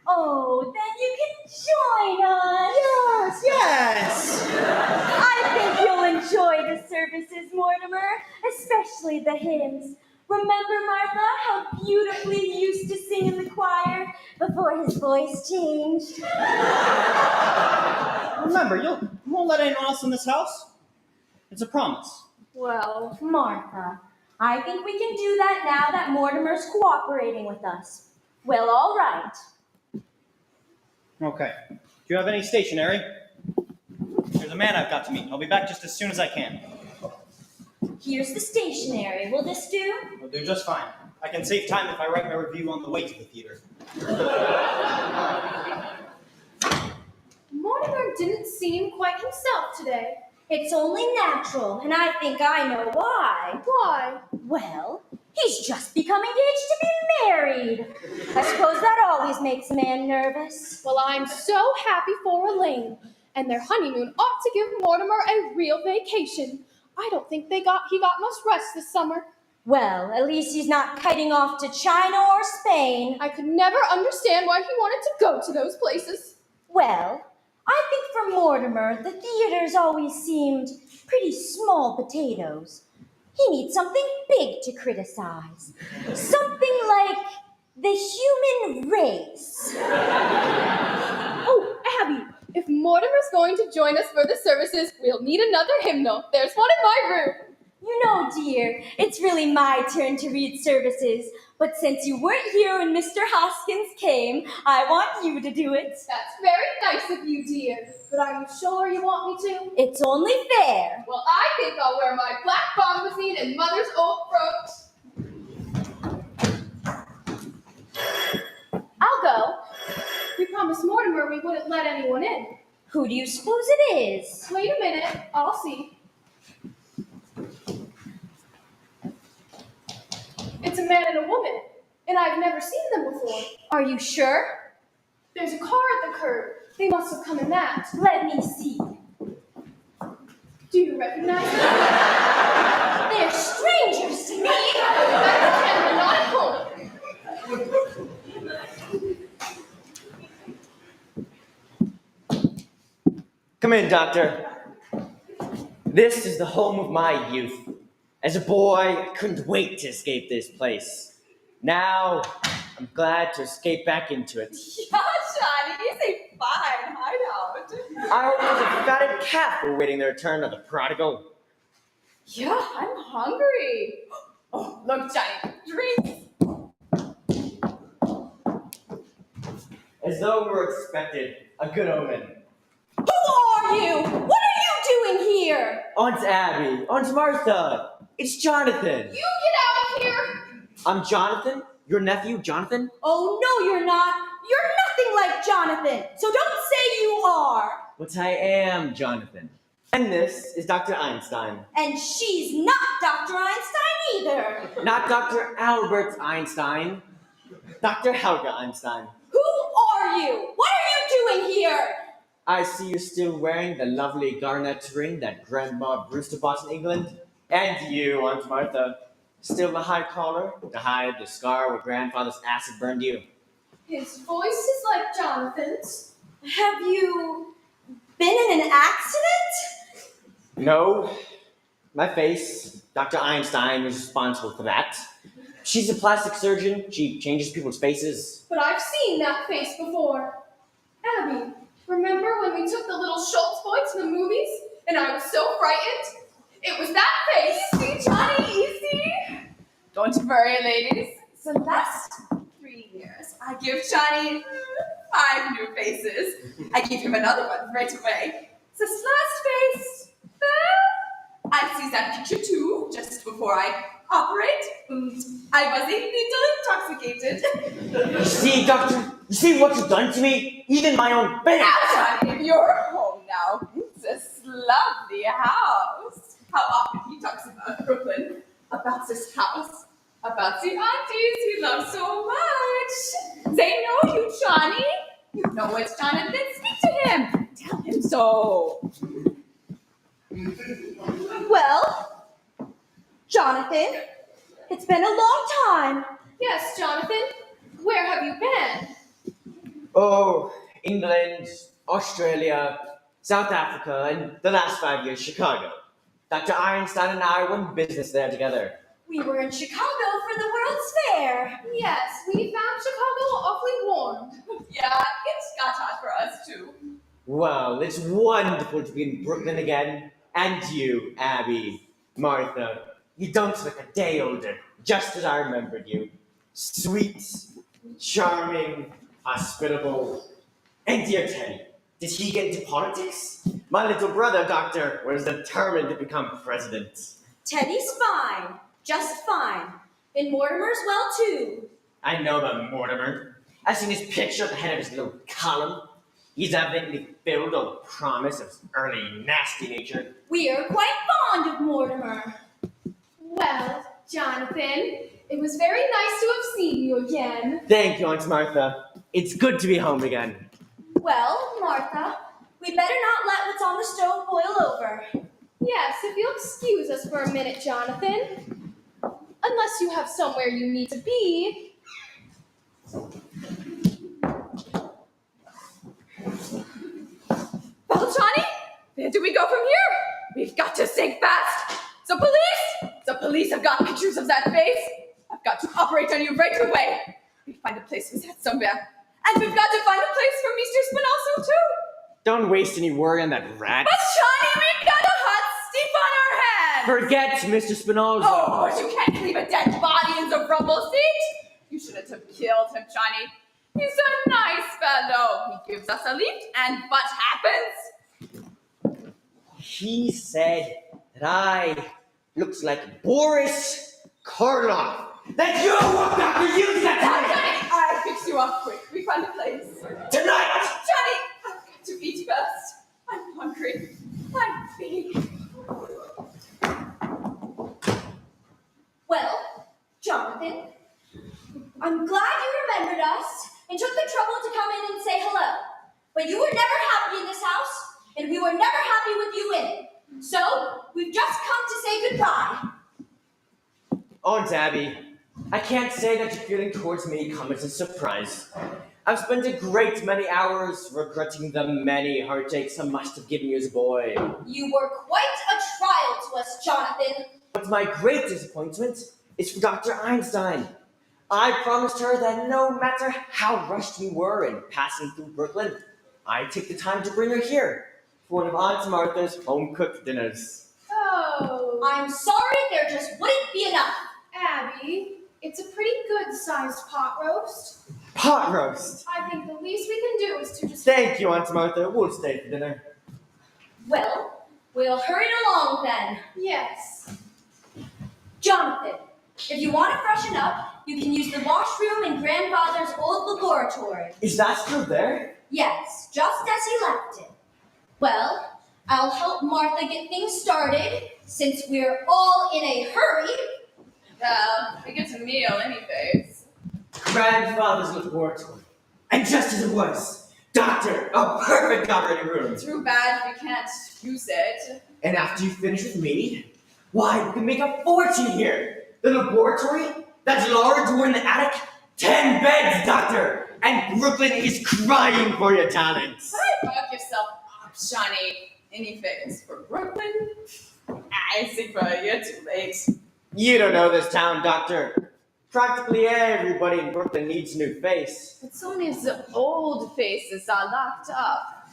Oh, then you can join us. Yes! I think you'll enjoy the services, Mortimer, especially the hymns. Remember, Martha, how beautifully he used to sing in the choir before his voice changed? Remember, you won't let anyone else in this house? It's a promise. Well, Martha, I think we can do that now that Mortimer's cooperating with us. Well, all right. Okay. Do you have any stationery? There's a man I've got to meet. I'll be back just as soon as I can. Here's the stationery. Will this do? I'll do just fine. I can save time if I write my review on the way to the theater. Mortimer didn't seem quite himself today. It's only natural, and I think I know why. Why? Well, he's just become engaged to be married. I suppose that always makes a man nervous. Well, I'm so happy for Elaine. And their honeymoon ought to give Mortimer a real vacation. I don't think he got much rest this summer. Well, at least he's not kiting off to China or Spain. I could never understand why he wanted to go to those places. Well, I think for Mortimer, the theaters always seemed pretty small potatoes. He needs something big to criticize. Something like the human race. Oh, Abby, if Mortimer's going to join us for the services, we'll need another hymnal. There's one in my room. You know, dear, it's really my turn to read services. But since you weren't here when Mr. Hoskins came, I want you to do it. That's very nice of you, dear. But are you sure you want me to? It's only fair. Well, I think I'll wear my black bombazine and mother's old brooch. I'll go. We promised Mortimer we wouldn't let anyone in. Who do you suppose it is? Wait a minute. I'll see. It's a man and a woman, and I've never seen them before. Are you sure? There's a car at the curb. They must have come in that. Let me see. Do you recognize them? They're strangers to me. They're not at home. Come in, Doctor. This is the home of my youth. As a boy, I couldn't wait to escape this place. Now, I'm glad to escape back into it. Yeah, Johnny, it's a fine hideout. I was a fatted calf awaiting the return of the prodigal. Yeah, I'm hungry. Oh, look, Johnny, drinks. As though we were expected, a good omen. Who are you? What are you doing here? Aunt Abby, Aunt Martha, it's Jonathan. You get out of here! I'm Jonathan, your nephew, Jonathan. Oh, no, you're not. You're nothing like Jonathan, so don't say you are. But I am Jonathan. And this is Dr. Einstein. And she's not Dr. Einstein either. Not Dr. Albert Einstein. Dr. Helga Einstein. Who are you? What are you doing here? I see you're still wearing the lovely garnet ring that Grandma Brewster bought in England. And you, Aunt Martha, still the high collar to hide the scar where Grandfather's acid burned you. His voice is like Jonathan's. Have you been in an accident? No, my face. Dr. Einstein is responsible for that. She's a plastic surgeon. She changes people's faces. But I've seen that face before. Abby, remember when we took the little Schultz boy to the movies and I was so frightened? It was that face. Easy, Johnny, easy. Don't worry, ladies. So last 3 years, I give Johnny 5 new faces. I give him another one right away. This last face, well, I see that picture too, just before I operate. I was a little intoxicated. You see, Doctor? You see what you've done to me? Even my own baby. Now, Johnny, you're home now. It's a lovely house. How often do you talks about Brooklyn, about this house, about the aunties he loves so much. They know you, Johnny. You know it's Jonathan. Speak to him. Tell him so. Well, Jonathan, it's been a long time. Yes, Jonathan. Where have you been? Oh, England, Australia, South Africa, and the last 5 years, Chicago. Dr. Einstein and I won business there together. We were in Chicago for the World's Fair. Yes, we found Chicago awfully warm. Yeah, it's got hot for us too. Well, it's wonderful to be in Brooklyn again. And you, Abby, Martha, you don't look a day older, just as I remembered you. Sweet, charming, hospitable. And dear Teddy, did he get into politics? My little brother, Doctor, was determined to become president. Teddy's fine, just fine. And Mortimer's well too. I know about Mortimer. I've seen his picture at the head of his little column. He's evidently filled with promise of his early nasty nature. We are quite fond of Mortimer. Well, Jonathan, it was very nice to have seen you again. Thank you, Aunt Martha. It's good to be home again. Well, Martha, we better not let what's on the stove boil over. Yes, if you'll excuse us for a minute, Jonathan. Unless you have somewhere you need to be. Well, Johnny, where do we go from here? We've got to think fast. The police have got pictures of that face. I've got to operate on you right away. We find a place for that somewhere. And we've got to find a place for Mr. Spinoso too. Don't waste any worry on that rat. But Johnny, we've got a hot stiff on our hands. Forget Mr. Spinoza. Oh, you can't leave a dead body in the rubble seat. You shouldn't have killed him, Johnny. He's a nice fellow. He gives us a lift, and what happens? He said that I looked like Boris Karloff. That you, Doctor, use that Johnny, I'll fix you up quick. We find a place. tonight. Johnny, I've got to eat first. I'm hungry. I'm big. Well, Jonathan, I'm glad you remembered us and took the trouble to come in and say hello. But you were never happy in this house, and we were never happy with you in it. So, we've just come to say goodbye. Aunt Abby, I can't say that your feeling towards me comes as a surprise. I've spent a great many hours regretting the many heartaches I must have given you as a boy. You were quite a trial to us, Jonathan. But my great disappointment is for Dr. Einstein. I promised her that no matter how rushed we were in passing through Brooklyn, I'd take the time to bring her here for one of Aunt Martha's home-cooked dinners. Oh, I'm sorry there just wouldn't be enough. Abby, it's a pretty good-sized pot roast. Pot roast! I think the least we can do is to just... Thank you, Aunt Martha. We'll stay for dinner. Well, we'll hurry along then. Yes. Jonathan, if you want to freshen up, you can use the washroom in Grandfather's old laboratory. Is that still there? Yes, just as he left it. Well, I'll help Martha get things started, since we're all in a hurry. Well, we get a meal anyways. Grandfather's laboratory. And just as it was, Doctor, a perfect operating room. Too bad we can't use it. And after you finish with me, why, we can make a fortune here. The laboratory, that large door in the attic, 10 beds, Doctor. And Brooklyn is crying for your talents. Fuck yourself up, Johnny. Anyways, for Brooklyn, I think you're too late. You don't know this town, Doctor. Practically everybody in Brooklyn needs a new face. It's only the old faces are locked up.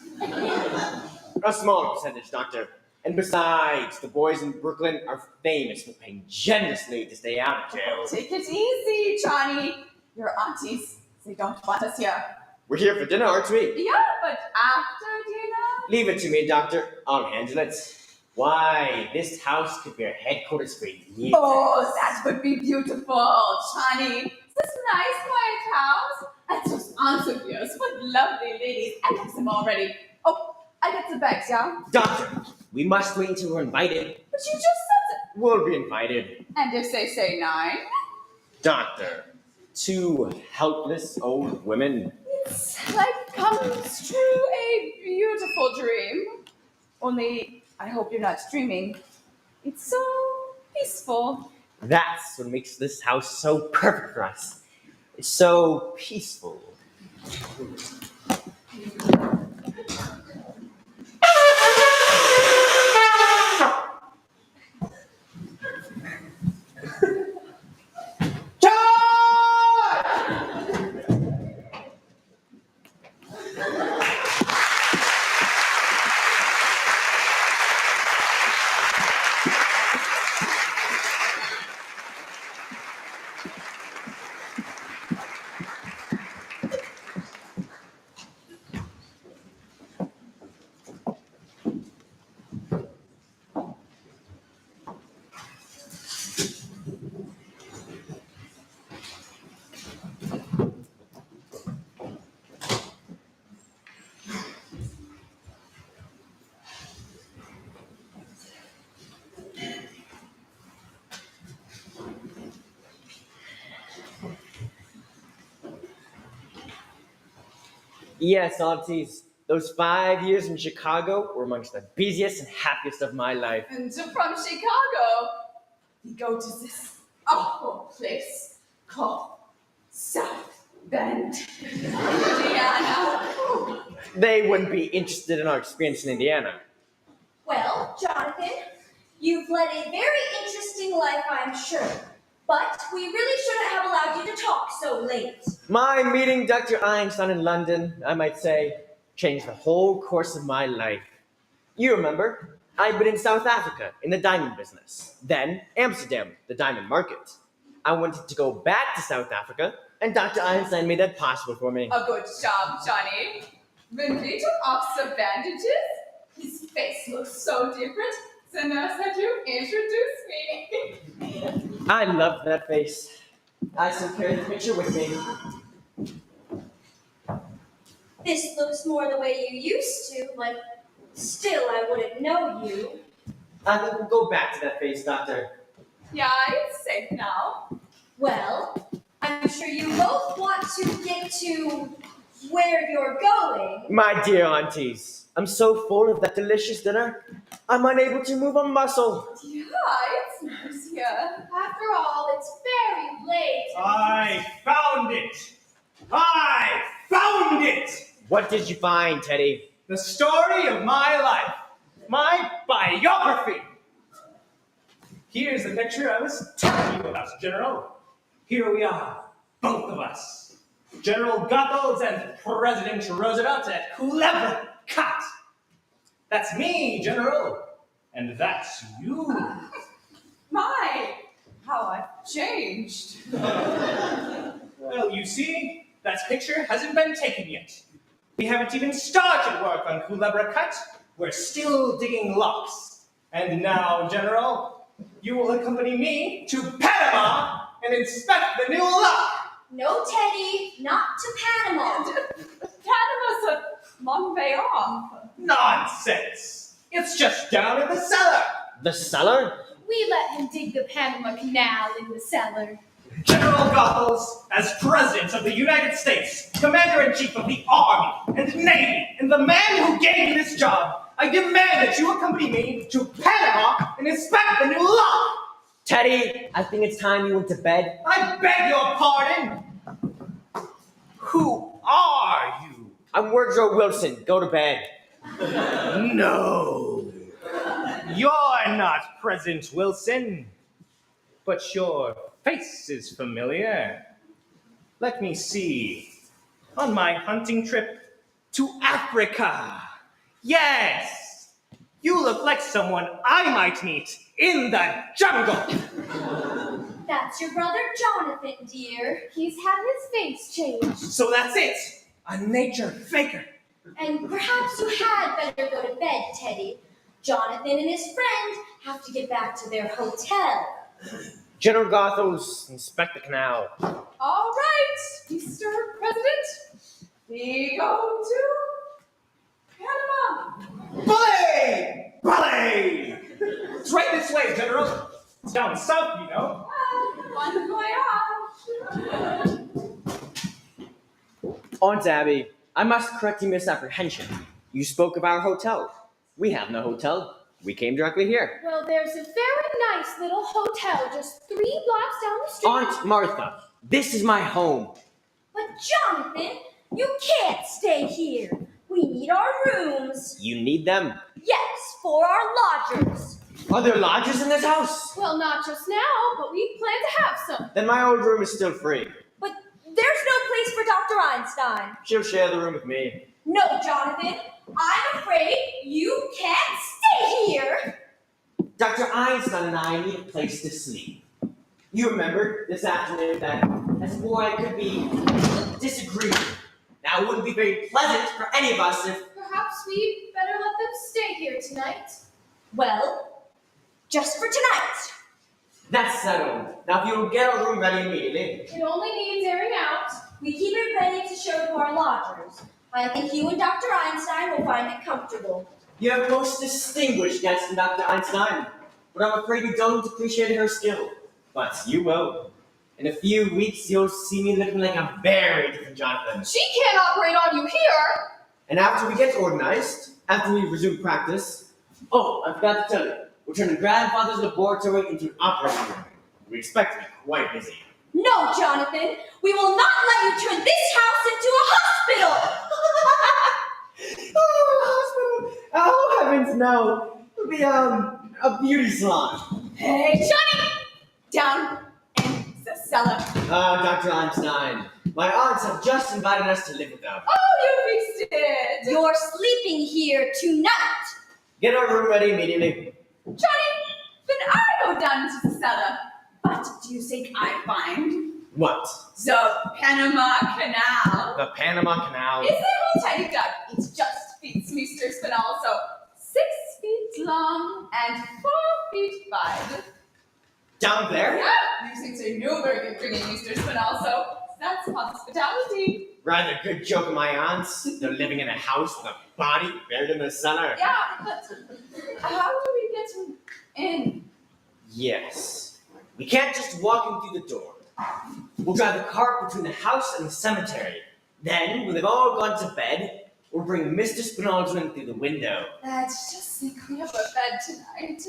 A small percentage, Doctor. And besides, the boys in Brooklyn are famous for paying generously to stay out of jail. Take it easy, Johnny. Your aunties, they don't want us here. We're here for dinner, aren't we? Yeah, but after dinner? Leave it to me, Doctor. I'll handle it. Why, this house could be our headquarters for years. Oh, that would be beautiful, Johnny. This nice white house. And those aunts of yours, what lovely ladies. I love them already. Oh, I got the bags, yeah? Doctor, We must wait until we're invited. But you just said We'll be invited. it. And if they say 9? Doctor, 2 helpless old women. It's like comes true a beautiful dream. Only, I hope you're not dreaming. It's so peaceful. That's what makes this house so perfect for us. It's so peaceful. Yes, aunties. Those 5 years in Chicago were amongst the busiest and happiest of my life. And from Chicago, we go to this awful place called South Bend, Indiana. They wouldn't be interested in our experience in Indiana. Well, Jonathan, you've led a very interesting life, I'm sure. But we really shouldn't have allowed you to talk so late. My meeting Dr. Einstein in London, I might say, changed the whole course of my life. You remember, I'd been in South Africa in the diamond business. Then Amsterdam, the diamond market. I wanted to go back to South Africa, and Dr. Einstein made that possible for me. A good job, Johnny. When we took off the bandages, his face looked so different. The nurse had to introduce me. I love that face. I still carry the picture with me. This looks more the way you used to, but still I wouldn't know you. I think we'll go back to that face, Doctor. Yeah, it's safe now. Well, I'm sure you both want to get to where you're going. My dear aunties, I'm so full of that delicious dinner, I'm unable to move a muscle. Yeah, it's nice here. After all, it's very late. I found it! I found it! What did you find, Teddy? The story of my life. My biography. Here's the picture I was telling you about, General. Here we are, both of us. General Goethals and President Roosevelt at Clever Cut. That's me, General. And that's you. My, how I've changed. Well, you see, that picture hasn't been taken yet. We haven't even started work on Culebra Cut. We're still digging locks. And now, General, you will accompany me to Panama and inspect the new lock. No, Teddy, not to Panama. Panama's a long way off. Nonsense. It's just down in the cellar. The cellar? We let him dig the Panama Canal in the cellar. General Goethals, as President of the United States, Commander-in-Chief of the Army and Navy, and the man who gave me this job, I demand that you accompany me to Panama and inspect the new lock. Teddy, I think it's time you went to bed. I beg your pardon. Who are you? I'm Woodrow Wilson. Go to bed. No. You're not President Wilson. But your face is familiar. Let me see. On my hunting trip to Africa. Yes. You look like someone I might meet in the jungle. That's your brother Jonathan, dear. He's had his face changed. So that's it. A nature faker. And perhaps you had better go to bed, Teddy. Jonathan and his friend have to get back to their hotel. General Goethals, inspect the canal. All right, Mr. President, we go to Panama. Bully! Ballet! It's right this way, General. It's down south, you know. Bon voyage. Aunt Abby, I must correct your misapprehension. You spoke of our hotel. We have no hotel. We came directly here. Well, there's a very nice little hotel just 3 blocks down the street. Aunt Martha, this is my home. But Jonathan, you can't stay here. We need our rooms. You need them. Yes, for our lodgers. Are there lodgers in this house? Well, not just now, but we plan to have some. Then my old room is still free. But there's no place for Dr. Einstein. She'll share the room with me. No, Jonathan, I'm afraid you can't stay here. Dr. Einstein and I need a place to sleep. You remember this afternoon that as a boy I could be disagreeing. Now it wouldn't be very pleasant for any of us if... Perhaps we better let them stay here tonight. Well, just for tonight. That's settled. Now if you'll get our room ready immediately. It only needs airing out. We keep it ready to show to our lodgers. I think you and Dr. Einstein will find it comfortable. You have a most distinguished guest from Dr. Einstein, but I'm afraid you don't appreciate her skill. But you will. In a few weeks, you'll see me looking like a very different Jonathan. She can't operate on you here. And after we get organized, after we resume practice, oh, I forgot to tell you, we're turning grandfather's laboratory into an operating room. We expect to be quite busy. No, Jonathan, we will not let you turn this house into a hospital. Oh, heavens, no. It'll be a beauty salon. Hey, Johnny! Down in the cellar. Dr. Einstein, my aunts have just invited us to live with them. Oh, you fixed it! You're sleeping here tonight. Get our room ready immediately. Johnny, then I go down into the cellar. What do you think I find? What? The Panama Canal. The Panama Canal. It's a little tiny duck. It just feeds Mr. Spinal, so 6 feet long and 4 feet wide. Down there? Yeah, you seem to know very good bringing Mr. Spinal, so that's hospitality. Rather good joke of my aunts. They're living in a house with a body buried in the cellar. Yeah, but how do we get him in? Yes. We can't just walk in through the door. We'll drive a cart between the house and the cemetery. Then, when they've all gone to bed, we'll bring Mr. Spinal's in through the window. Let's just think we have a bed tonight.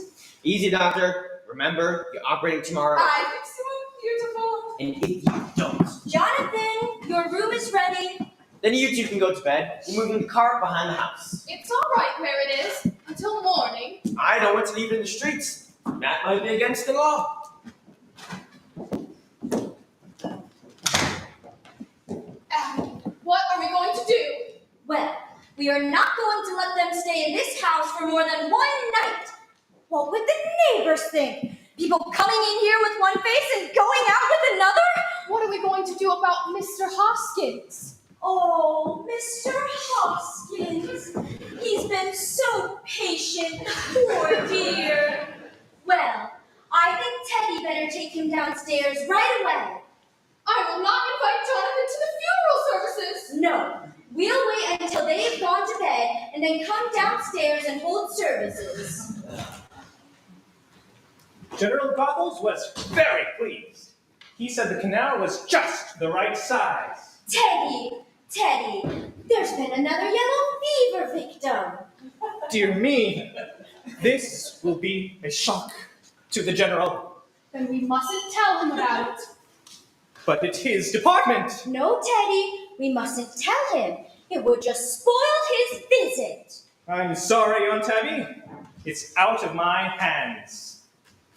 Easy, doctor. Remember, you're operating tomorrow. I think so beautiful. And if you don't, Jonathan, your room is ready. then you two can go to bed. We're moving the cart behind the house. It's all right where it is until morning. I don't want to leave it in the streets. That might be against the law. Abby, what are we going to do? Well, we are not going to let them stay in this house for more than one night. What would the neighbors think? People coming in here with one face and going out with another? What are we going to do about Mr. Hoskins? Oh, Mr. Hoskins. He's been so patient, poor dear. Well, I think Teddy better take him downstairs right away. I will not invite Jonathan to the funeral services. No, we'll wait until they've gone to bed and then come downstairs and hold services. General Goggles was very pleased. He said the canal was just the right size. Teddy, there's been another yellow fever victim. Dear me, this will be a shock to the General. Then we mustn't tell him about it. But it's his department. No, Teddy, we mustn't tell him. It would just spoil his visit. I'm sorry, Aunt Tabby. It's out of my hands.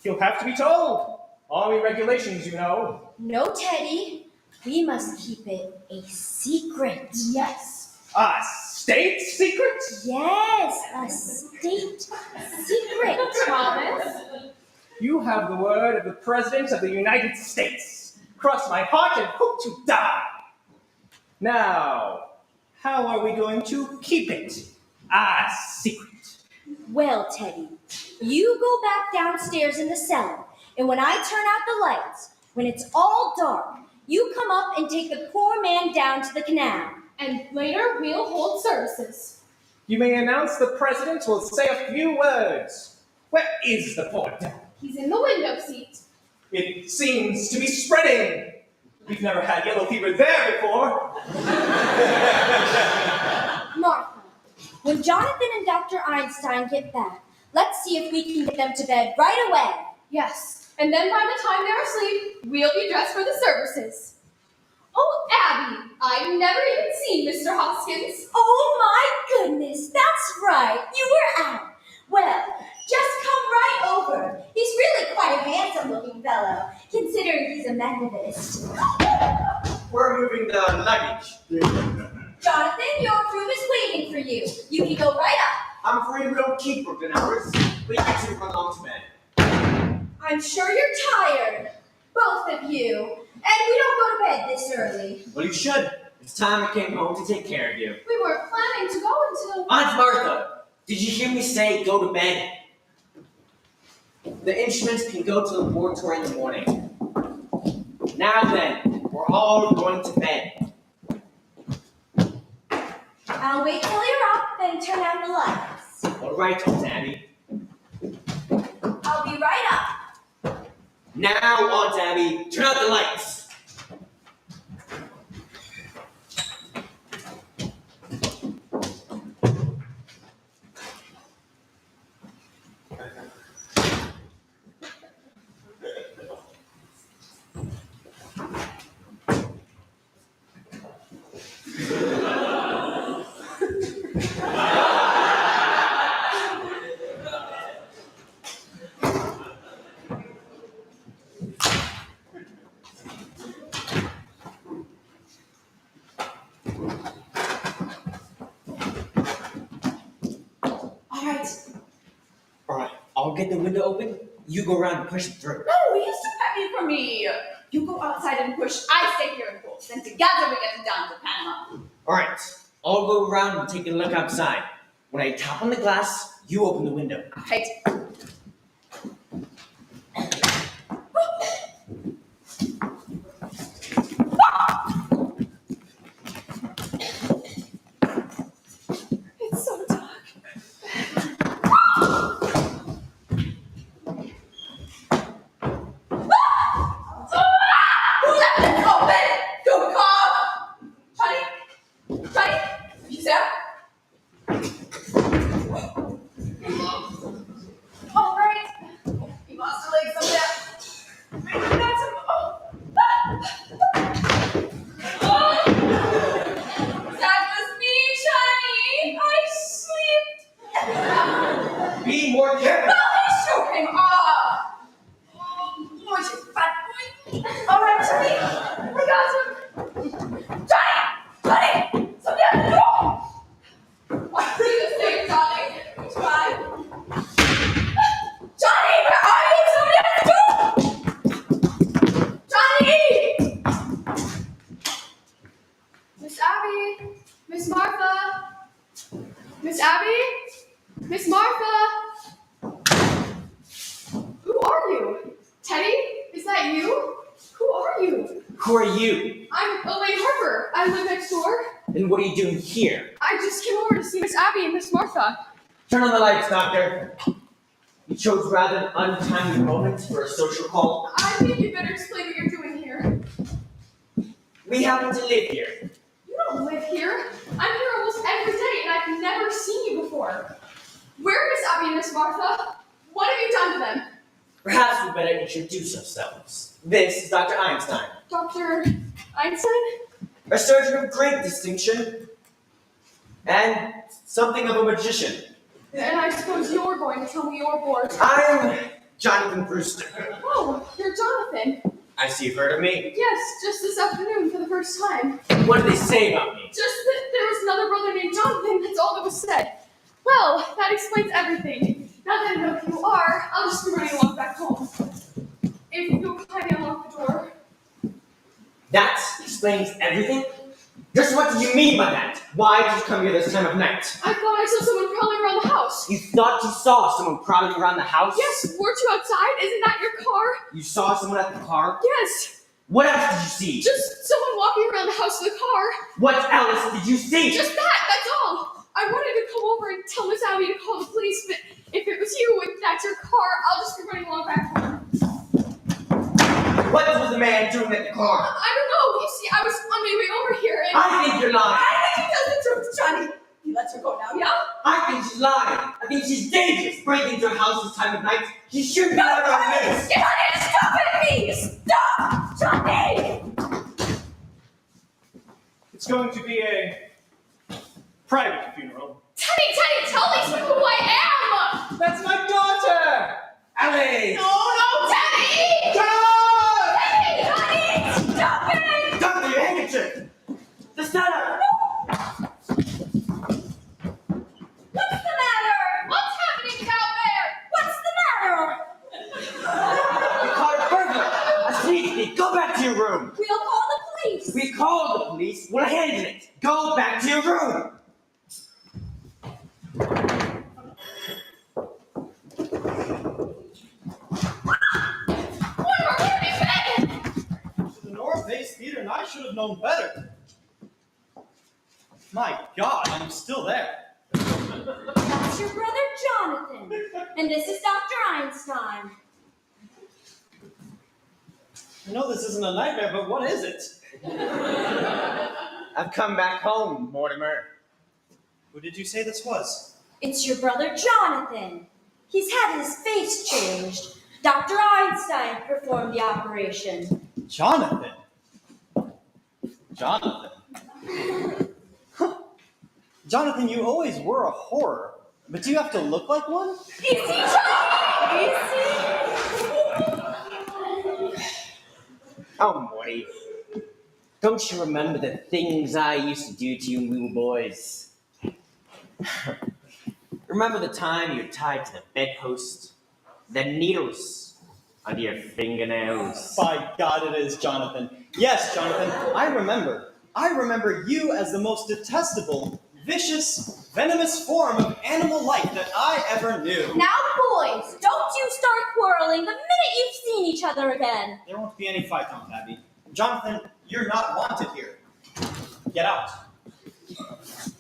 He'll have to be told. Army regulations, you know. No, Teddy, we must keep it a secret. Yes. A state secret? Yes, a state secret. Thomas? You have the word of the President of the United States. Cross my heart and hope to die. Now, how are we going to keep it a secret? Well, Teddy, you go back downstairs in the cellar, and when I turn out the lights, when it's all dark, you come up and take the poor man down to the canal. And later we'll hold services. You may announce the president will say a few words. Where is the poor devil? He's in the window seat. It seems to be spreading. We've never had yellow fever there before. Martha, when Jonathan and Dr. Einstein get back, let's see if we can get them to bed right away. Yes, and then by the time they're asleep, we'll be dressed for the services. Oh, Abby, I've never even seen Mr. Hoskins. Oh my goodness, that's right, you were out. Well, just come right over. He's really quite a handsome-looking fellow, considering he's a Methodist. We're moving the luggage. Jonathan, your room is waiting for you. You can go right up. I'm afraid we don't keep Brooklyn hours, but you two run on to bed. I'm sure you're tired, both of you. And we don't go to bed this early. Well, you should. It's time I came home to take care of you. We weren't planning to go until... Aunt Martha, did you hear me say go to bed? The instruments can go to the laboratory in the morning. Now then, we're all going to bed. I'll wait till you're up and turn out the lights. All right, Aunt Abby. I'll be right up. Now, Aunt Abby, turn out the lights. All right, I'll get the window open. You go around and push it through. No, he's too heavy for me. You go outside and push. I stay here and pull. Then together we get it down to Panama. All right, I'll go around and take a look outside. When I tap on the glass, you open the window. All right. It's so dark. Who left it open? Don't call. Johnny? Johnny? You there? All right. He lost her leg somewhere. Maybe that's him. That was me, Johnny. I slipped. Be more careful. Oh, show him off. Oh, you fat boy. All right, Johnny. I got him. Johnny! Johnny! Somebody at the door! What are you saying, Johnny? Try. Johnny, where are you? Somebody at the door! Johnny! Miss Abby! Miss Martha! Miss Abby? Miss Martha! Who are you? Teddy? Is that you? Who are you? Who are you? I'm Elaine Harper. I live next door. And what are you doing here? I just came over to see Miss Abby and Miss Martha. Turn on the lights, Doctor. You chose rather an untimely moment for a social call. I think you better explain what you're doing here. We happen to live here. You don't live here. I'm here almost every day and I've never seen you before. Where are Miss Abby and Miss Martha? What have you done to them? Perhaps we better introduce ourselves. This is Dr. Einstein, Dr. Einstein? a surgeon of great distinction, and something of a magician. And I suppose you're going to tell me you're bored. I'm Jonathan Brewster. Oh, you're Jonathan. I see you've heard of me. Yes, just this afternoon for the first time. What did they say about me? Just that there was another brother named Jonathan, that's all that was said. Well, that explains everything. Now that I know who you are, I'll just be running along back home. If you'll kindly unlock the door. That explains everything? Just what did you mean by that? Why did you come here this time of night? I thought I saw someone prowling around the house. You thought you saw someone prowling around the house? Yes, weren't you outside? Isn't that your car? You saw someone at the car? Yes, What else did you see? just someone walking around the house with a car. What else did you see? Just that, that's all. I wanted to come over and tell Miss Abby to call the police, but if it was you and that's your car, I'll just be running along back home. What was the man doing at the car? I don't know. You see, I was on my way over here and... I think you're lying. I think he tells the truth, Johnny. He lets her go now, yeah? I think she's lying. I think she's dangerous. Breaking into a house this time of night. She shouldn't be out on this. Johnny, stop it, please! Stop! Johnny! It's going to be a private funeral. Teddy, tell these people who I am! That's my daughter, Alice. No, Teddy! John! Teddy! Stop it! Doctor, your handkerchief. The setup. What's the matter? What's happening out there? What's the matter? We caught a burglar. A sneak thief. Go back to your room. We'll call the police. We called the police. We're handling it. Go back to your room. To the North Base Theater, and I should have known better. My God, I'm still there. That's your brother Jonathan. And this is Dr. Einstein. I know this isn't a nightmare, but what is it? I've come back home, Mortimer. Who did you say this was? It's your brother Jonathan. He's had his face changed. Dr. Einstein performed the operation. Jonathan. Jonathan. Jonathan, you always were a horror, but do you have to look like one? Easy, Johnny! Easy! Oh, Morty. Don't you remember the things I used to do to you when we were boys? Remember the time you were tied to the bedpost? The needles under your fingernails? By God, it is, Jonathan. Yes, Jonathan, I remember. I remember you as the most detestable, vicious, venomous form of animal life that I ever knew. Now, boys, don't you start quarreling the minute you've seen each other again. There won't be any fight, Aunt Abby. Jonathan, you're not wanted here. Get out.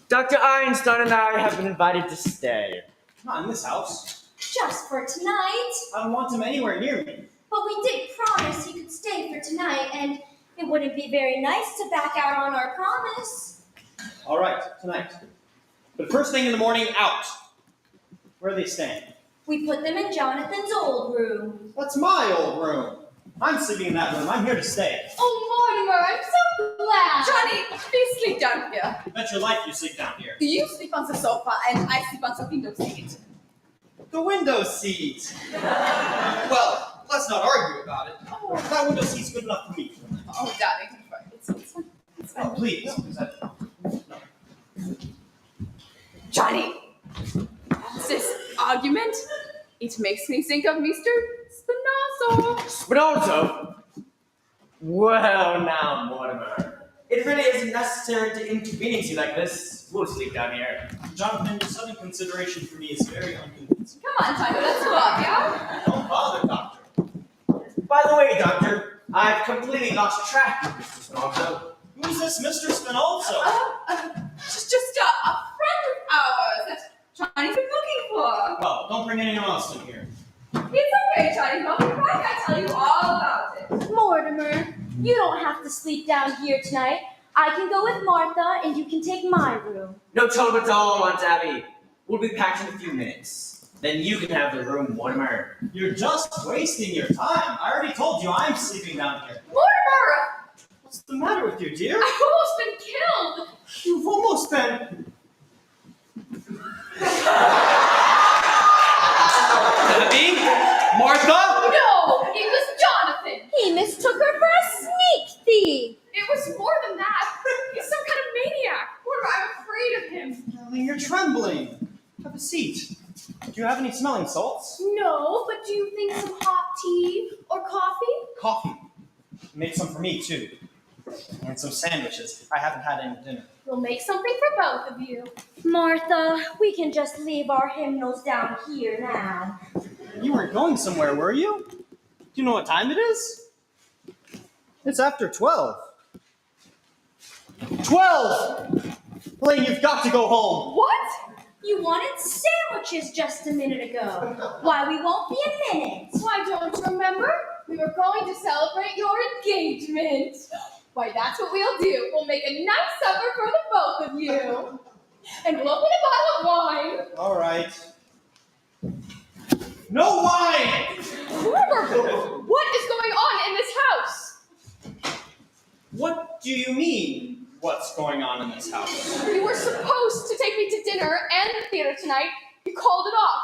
Dr. Einstein and I have been invited to stay. Not in this house. Just for tonight. I don't want him anywhere near me. But we did promise he could stay for tonight, and it wouldn't be very nice to back out on our promise. All right, tonight. But first thing in the morning, out. Where are they staying? We put them in Jonathan's old room. That's my old room. I'm sleeping in that room. I'm here to stay. Oh, Mortimer, I'm so glad. Johnny, please sleep down here. Bet your life you sleep down here. You sleep on the sofa and I sleep on the window seat. The window seat. Well, let's not argue about it. Oh, That window seat's good enough for me. oh darling, it's fine. It's Oh, fine. please. Johnny, this argument, it makes me think of Mr. Spinoza. Spinoza? Well, now, Mortimer. It really isn't necessary to inconvenience you like this. We'll sleep down here. Jonathan, your sudden consideration for me is very unconvincing. Come on, Johnny, let's go up, yeah? Don't bother, Doctor. By the way, Doctor, I've completely lost track of Mr. Spinoza. Who's this Mr. Spinoza? Just a friend of ours that Johnny's been looking for. Well, don't bring anyone else in here. It's okay, Johnny, don't be crying, I'll tell you all about it. Mortimer, you don't have to sleep down here tonight. I can go with Martha, and you can take my room. No trouble at all, Aunt Abby. We'll be packed in a few minutes. Then you can have the room, Mortimer. You're just wasting your time. I already told you I'm sleeping down here. Mortimer! What's the matter with you, dear? I've almost been killed. You've almost been... Abby? Martha? No, it was Jonathan. He mistook her for a sneak thief. It was more than that. He's some kind of maniac. Mortimer, I'm afraid of him. Darling, you're trembling. Have a seat. Do you have any smelling salts? No, but do you think some hot tea or coffee? Coffee. Make some for me, too. And some sandwiches. I haven't had any dinner. We'll make something for both of you. Martha, we can just leave our hymnals down here now. You weren't going somewhere, were you? Do you know what time it is? It's after 12. 12! Elaine, you've got to go home. What? You wanted sandwiches just a minute ago. Why, we won't be a minute. Why, don't you remember? We were going to celebrate your engagement. Why, that's what we'll do. We'll make a nice supper for the both of you. And we'll open a bottle of wine. All right. No wine! Mortimer, what is going on in this house? What do you mean, what's going on in this house? You were supposed to take me to dinner and the theater tonight. You called it off.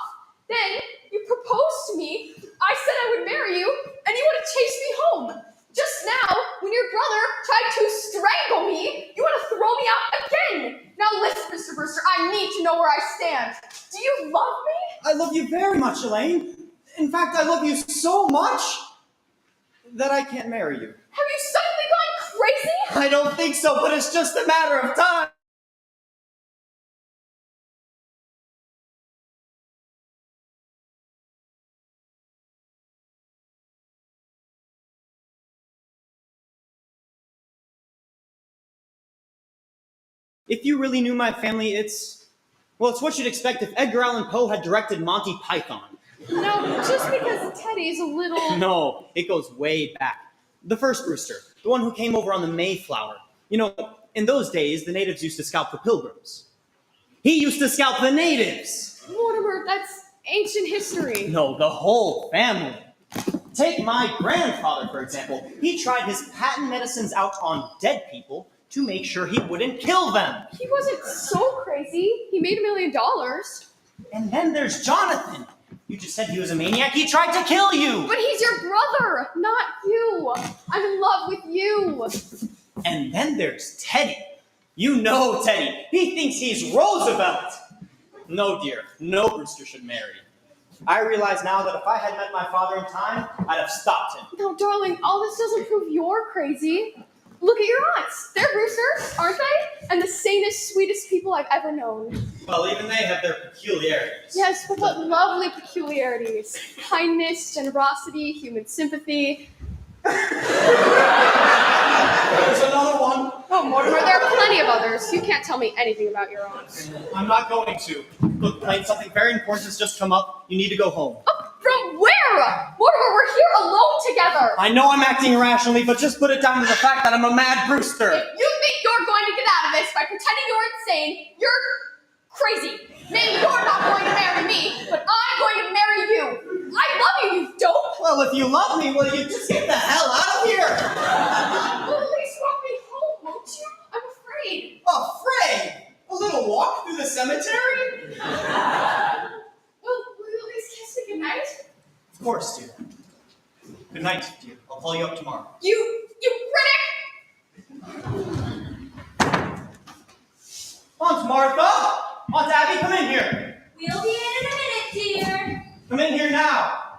Then you proposed to me. I said I would marry you, and you want to chase me home. Just now, when your brother tried to strangle me, you want to throw me out again. Now listen, Mr. Brewster, I need to know where I stand. Do you love me? I love you very much, Elaine. In fact, I love you so much that I can't marry you. Have you suddenly gone crazy? I don't think so, but it's just a matter of time. If you really knew my family, it's what you'd expect if Edgar Allan Poe had directed Monty Python. No, just because Teddy's a little... No, it goes way back. The first Brewster, the one who came over on the Mayflower. You know, in those days, the natives used to scalp the pilgrims. He used to scalp the natives. Mortimer, that's ancient history. No, the whole family. Take my grandfather, for example. He tried his patent medicines out on dead people to make sure he wouldn't kill them. He wasn't so crazy. He made $1 million. And then there's Jonathan. You just said he was a maniac. He tried to kill you. But he's your brother, not you. I'm in love with you. And then there's Teddy. You know Teddy. He thinks he's Roosevelt. No, dear. No Brewster should marry. I realize now that if I had met my father in time, I'd have stopped him. No, darling, all this doesn't prove you're crazy. Look at your aunts. They're Brewsters, aren't they? And the sanest, sweetest people I've ever known. Well, even they have their peculiarities. Yes, but what lovely peculiarities. Kindness, generosity, human sympathy. There's another one. Oh, Mortimer, there are plenty of others. You can't tell me anything about your aunts. I'm not going to. Look, Blaine, something very important has just come up. You need to go home. Oh, from where? Mortimer, we're here alone together. I know I'm acting irrationally, but just put it down to the fact that I'm a mad Brewster. If you think you're going to get out of this by pretending you're insane, you're crazy. Maybe you're not going to marry me, but I'm going to marry you. I love you, you dope. Well, if you love me, will you just get the hell out of here? Well, at least walk me home, won't you? I'm afraid. Afraid? A little walk through the cemetery? Well, will you at least kiss me goodnight? Of course, dear. Good night, dear. I'll call you up tomorrow. You critic! Aunt Martha! Aunt Abby, come in here. We'll be in a minute, dear. Come in here now.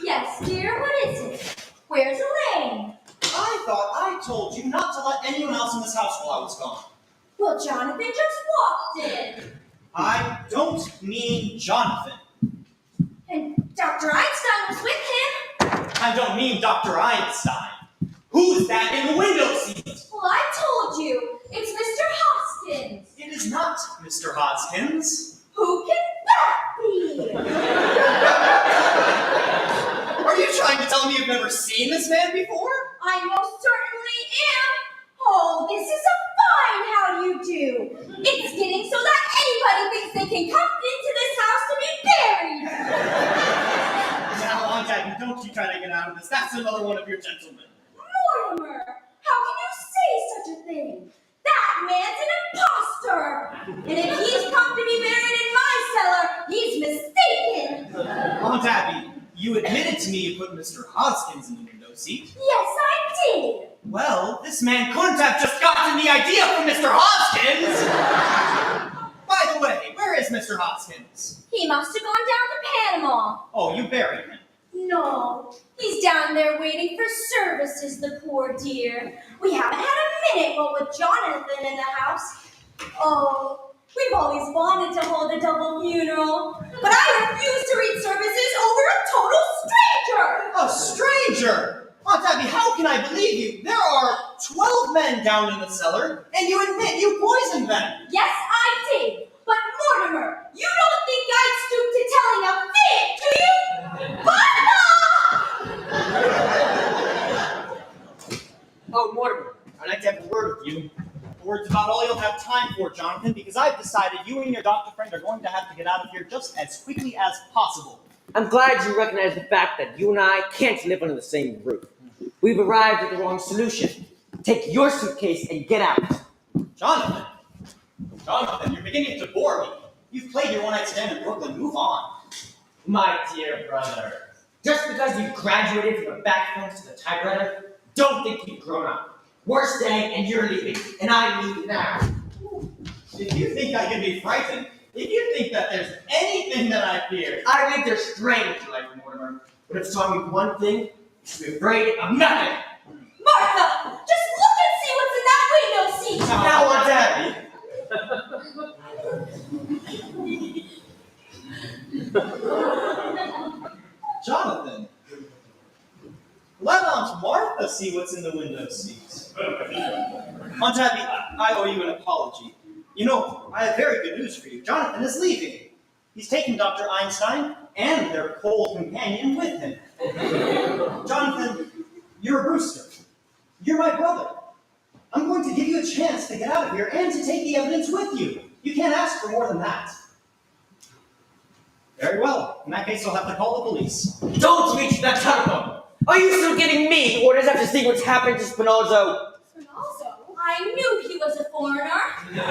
Yes, dear, what is it? Where's Elaine? I thought I told you not to let anyone else in this house while I was gone. Well, Jonathan just walked in. I don't mean Jonathan. And Dr. Einstein was with him. I don't mean Dr. Einstein. Who's that in the window seat? Well, I told you. It's Mr. Hoskins. It is not Mr. Hoskins. Who can that be? Are you trying to tell me you've never seen this man before? I most certainly am. Oh, this is a fine how you do. It's getting so that anybody thinks they can come into this house to be buried. Now, Aunt Abby, don't you try to get out of this. That's another one of your gentlemen. Mortimer, how can you say such a thing? That man's an imposter. And if he's come to be buried in my cellar, he's mistaken. Aunt Abby, you admitted to me you put Mr. Hoskins in the window seat. Yes, I did. Well, this man couldn't have just gotten the idea from Mr. Hoskins! By the way, where is Mr. Hoskins? He must have gone down to Panama. Oh, you buried him. No, he's down there waiting for services, the poor dear. We haven't had a minute what with Jonathan in the house. Oh, we've always wanted to hold a double funeral, but I refuse to read services over a total stranger! A stranger? Aunt Abby, how can I believe you? There are 12 men down in the cellar, and you admit you poisoned them. Yes, I did. But Mortimer, you don't think I'd stoop to telling a fib, do you? Martha! Oh, Mortimer, I'd like to have a word with you. Words about all you'll have time for, Jonathan, because I've decided you and your doctor friend are going to have to get out of here just as quickly as possible. I'm glad you recognize the fact that you and I can't live under the same roof. We've arrived at the wrong solution. Take your suitcase and get out. Jonathan, you're beginning to bore me. You've played your one-night stand in Brooklyn. Move on. My dear brother, just because you graduated from the back fence to the typewriter, don't think you've grown up. We're staying and you're leaving, and I leave now. If you think I can be frightened, if you think that there's anything that I fear, I lived a strange life, Mortimer, but it's taught me one thing: to be afraid of nothing. Martha, just look and see what's in that window seat. Now, Aunt Abby. Jonathan, let Aunt Martha see what's in the window seats. Aunt Abby, I owe you an apology. You know, I have very good news for you. Jonathan is leaving. He's taking Dr. Einstein and their cold companion with him. Jonathan, you're a Brewster. You're my brother. I'm going to give you a chance to get out of here and to take the evidence with you. You can't ask for more than that. Very well. In that case, I'll have to call the police. Don't reach that telephone! Are you still getting me orders after seeing what's happened to Spinoza? Spinoza? I knew he was a foreigner.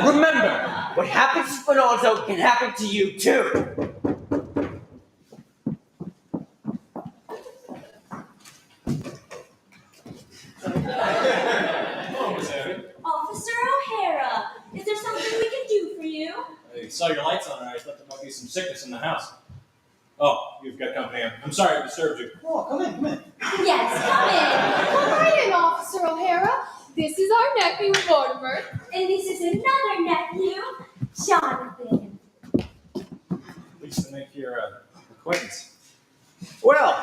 Remember, what happened to Spinoza can happen to you too. Officer O'Hara, is there something we can do for you? I saw your lights on and I thought there might be some sickness in the house. Oh, you've got company. I'm sorry I disturbed you. Oh, come in. Yes, come in. Come right in, Officer O'Hara. This is our nephew, Mortimer. And this is another nephew, Jonathan. Pleased to make your acquaintance. Well,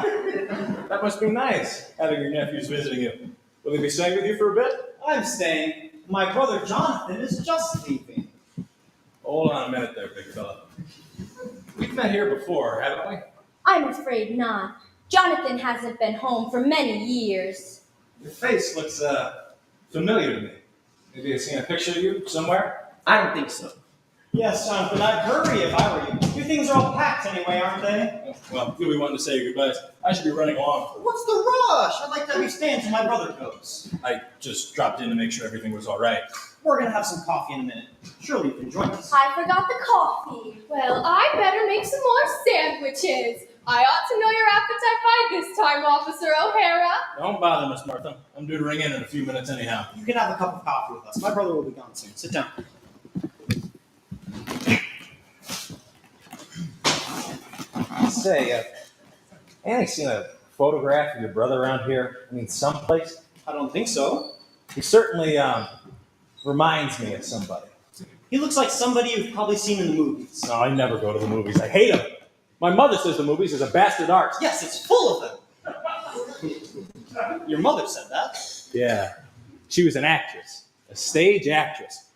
that must be nice, having your nephews visiting you. Will they be staying with you for a bit? I'm staying. My brother Jonathan is just leaving. Hold on a minute there, big fella. We've met here before, haven't we? I'm afraid not. Jonathan hasn't been home for many years. Your face looks familiar to me. Maybe I've seen a picture of you somewhere? I don't think so. Yes, Jonathan, I'd hurry if I were you. Your things are all packed anyway, aren't they? Well, you'll be wanting to say your goodbyes. I should be running along. What's the rush? I'd like to have you stay until my brother goes. I just dropped in to make sure everything was all right. We're going to have some coffee in a minute. Surely you can join us. I forgot the coffee. Well, I better make some more sandwiches. I ought to know your appetite by this time, Officer O'Hara. Don't bother, Miss Martha. I'm due to ring in a few minutes anyhow. You can have a cup of coffee with us. My brother will be gone soon. Sit down. Say, Annie's seen a photograph of your brother around here? I mean, someplace? I don't think so. He certainly reminds me of somebody. He looks like somebody you've probably seen in the movies. No, I never go to the movies. I hate them. My mother says the movies is a bastard art. Yes, it's full of them. Your mother said that. Yeah. She was an actress. A stage actress.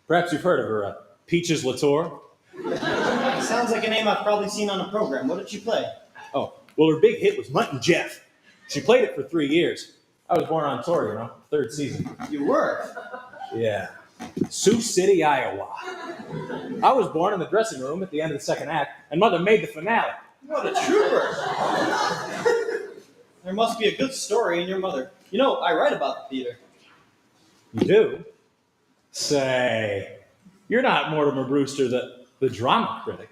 Perhaps you've heard of her, Peaches Latour. Sounds like a name I've probably seen on a program. What did she play? Oh, well, her big hit was Mutt and Jeff. She played it for 3 years. I was born on tour, you know, 3rd season. You were? Yeah. Sioux City, Iowa. I was born in the dressing room at the end of the 2nd act, and Mother made the finale. What a trooper. There must be a good story in your mother. You know, I write about the theater. You do? Say, you're not Mortimer Brewster, the drama critic.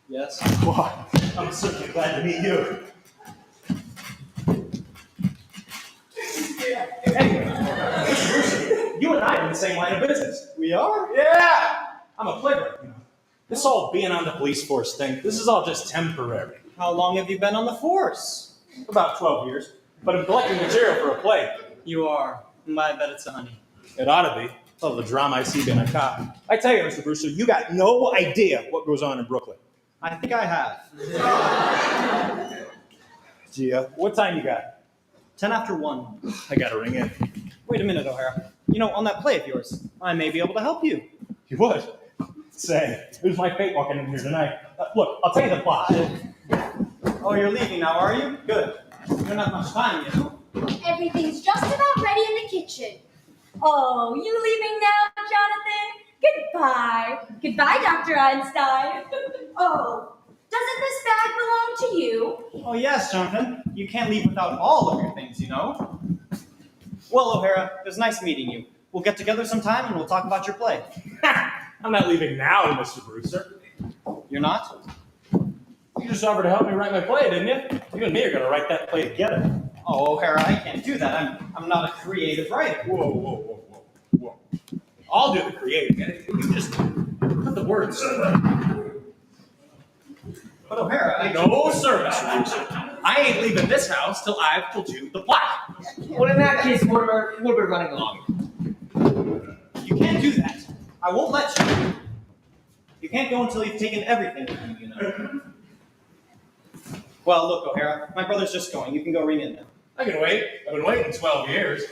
Yes. Why, I'm certainly glad to meet you. Anyway, Mr. Brewster, you and I are in the same line of business. We are? Yeah! I'm a playwright, you know. This whole being on the police force thing, this is all just temporary. How long have you been on the force? About 12 years. But I'm collecting material for a play. You are. I bet it's a honey. It ought to be. All the drama I see being a cop. I tell you, Mr. Brewster, you got no idea what goes on in Brooklyn. I think I have. Gia, what time you got? 10 after 1. I gotta ring in. Wait a minute, O'Hara. You know, on that play of yours, I may be able to help you. You would? Say, it was my fate walking in here tonight. Look, I'll tell you the plot. Oh, you're leaving now, are you? Good. You don't have much time, you know. Everything's just about ready in the kitchen. Oh, you leaving now, Jonathan? Goodbye. Goodbye, Dr. Einstein. Oh, doesn't this bag belong to you? Oh, yes, Jonathan. You can't leave without all of your things, you know. Well, O'Hara, it was nice meeting you. We'll get together sometime and we'll talk about your play. I'm not leaving now, Mr. Brewster. You're not? You just offered to help me write my play, didn't you? You and me are gonna write that play together. Oh, O'Hara, I can't do that. I'm not a creative writer. Whoa. I'll do the creating. You just put the words. But O'Hara, No, sir, Mr. Brewster. I ain't leaving this house till I've told you the plot. Well, in that case, Mortimer, we'll be running along. you can't do that. I won't let you. You can't go until you've taken everything with you, you know. Well, look, O'Hara, my brother's just going. You can go ring in now. I can wait. I've been waiting 12 years.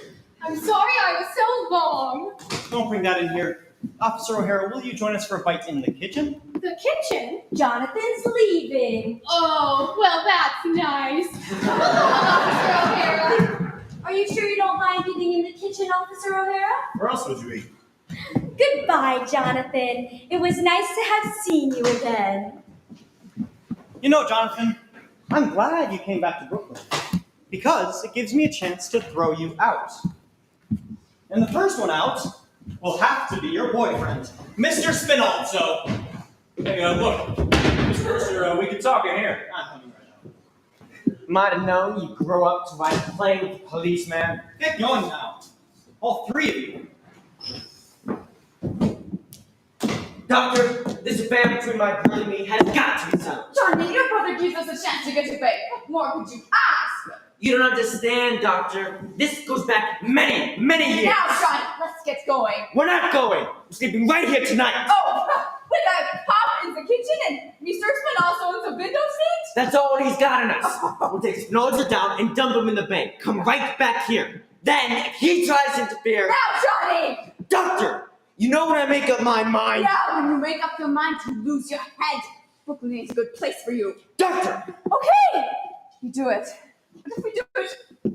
I'm sorry I was so long. Don't bring that in here. Officer O'Hara, will you join us for a bite in the kitchen? The kitchen? Jonathan's leaving. Oh, well, that's nice. Officer O'Hara. Are you sure you don't mind eating in the kitchen, Officer O'Hara? Where else would you eat? Goodbye, Jonathan. It was nice to have seen you again. You know, Jonathan, I'm glad you came back to Brooklyn because it gives me a chance to throw you out. And the first one out will have to be your boyfriend, Mr. Spinalzo. Hey, look. Mr. Brewster, we can talk in here. I'm coming right now. Might have known you'd grow up to write a play with a policeman. Get going now. All three of you. Doctor, this affair between my brother and me has got to be settled. Johnny, your brother gives us a chance to get away. What more could you ask? You don't understand, Doctor. This goes back many, many years. Now, Johnny, let's get going. We're not going. We're sleeping right here tonight. Oh, with a pop in the kitchen and Mr. Spin also in the window seat? That's all he's got in us. We'll take Spinoza down and dump him in the bank. Come right back here. Then, if he tries to interfere... Now, Johnny! Doctor! You know when I make up my mind... Now, when you make up your mind to lose your head, Brooklyn ain't a good place for you. Doctor! Okay! You do it. But if we do it, do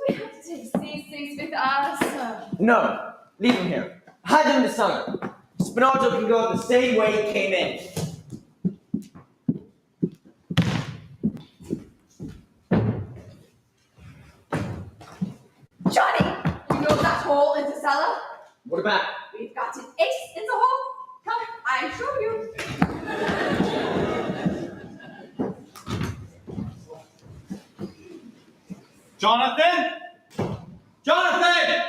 we have to take these things with us? No. Leave him here. Hide him in the cellar. Spinoza can go the same way he came in. Johnny, you know that hole in the cellar? What about it? We've got an ace in the hole. Come, I'll show you. Jonathan! Jonathan!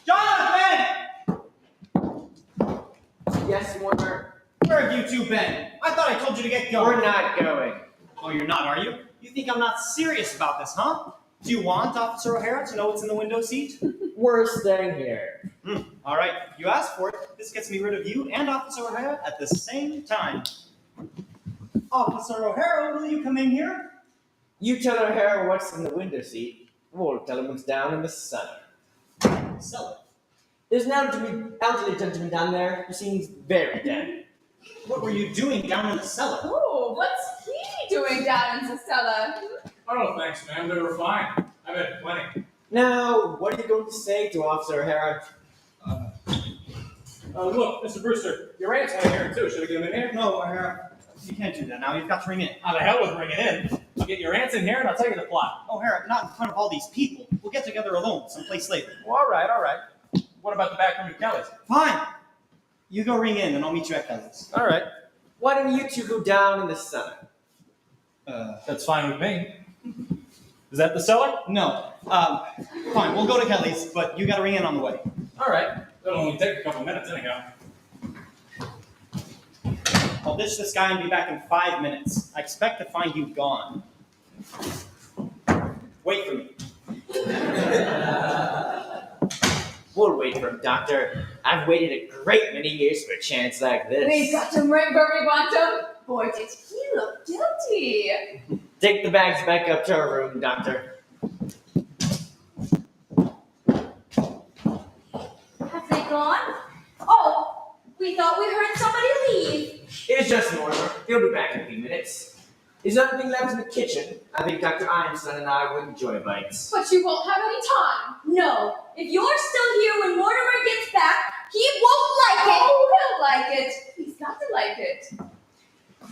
Jonathan! Yes, Mortimer. Where have you two been? I thought I told you to get going. We're not going. Oh, you're not, are you? You think I'm not serious about this, huh? Do you want Officer O'Hara to know what's in the window seat? We're staying here. All right, you asked for it. This gets me rid of you and Officer O'Hara at the same time. Officer O'Hara, will you come in here? You tell O'Hara what's in the window seat. We'll tell him what's down in the cellar. Cellar. There's an elderly gentleman down there who seems very dead. What were you doing down in the cellar? Oh, what's he doing down in the cellar? Oh, thanks, ma'am. They were fine. I've had plenty. Now, what are you going to say to Officer O'Hara? Look, Mr. Brewster, your aunt's in here too. Should I get him in here? No, O'Hara. You can't do that now. You've got to ring in. How the hell with bringing in? I'll get your aunts in here and I'll tell you the plot. O'Hara, not in front of all these people. We'll get together alone someplace later. Well, all right. What about the back room at Kelly's? Fine. You go ring in and I'll meet you at Kelly's. All right. Why don't you two go down in the cellar? That's fine with me. Is that the cellar? No. Fine, we'll go to Kelly's, but you gotta ring in on the way. All right. That'll only take a couple minutes anyhow. I'll ditch this guy and be back in 5 minutes. I expect to find you gone. Wait for me. We'll wait for him, Doctor. I've waited a great many years for a chance like this. We got him right where we want him. Boy, did he look guilty. Take the bags back up to our room, Doctor. He'll be back in a few minutes. Is there anything left in the kitchen? I think Dr. Einstein and I would enjoy bites. But you won't have any time. No, if you're still here when Mortimer gets back, he won't like it. Oh, he'll like it. He's got to like it.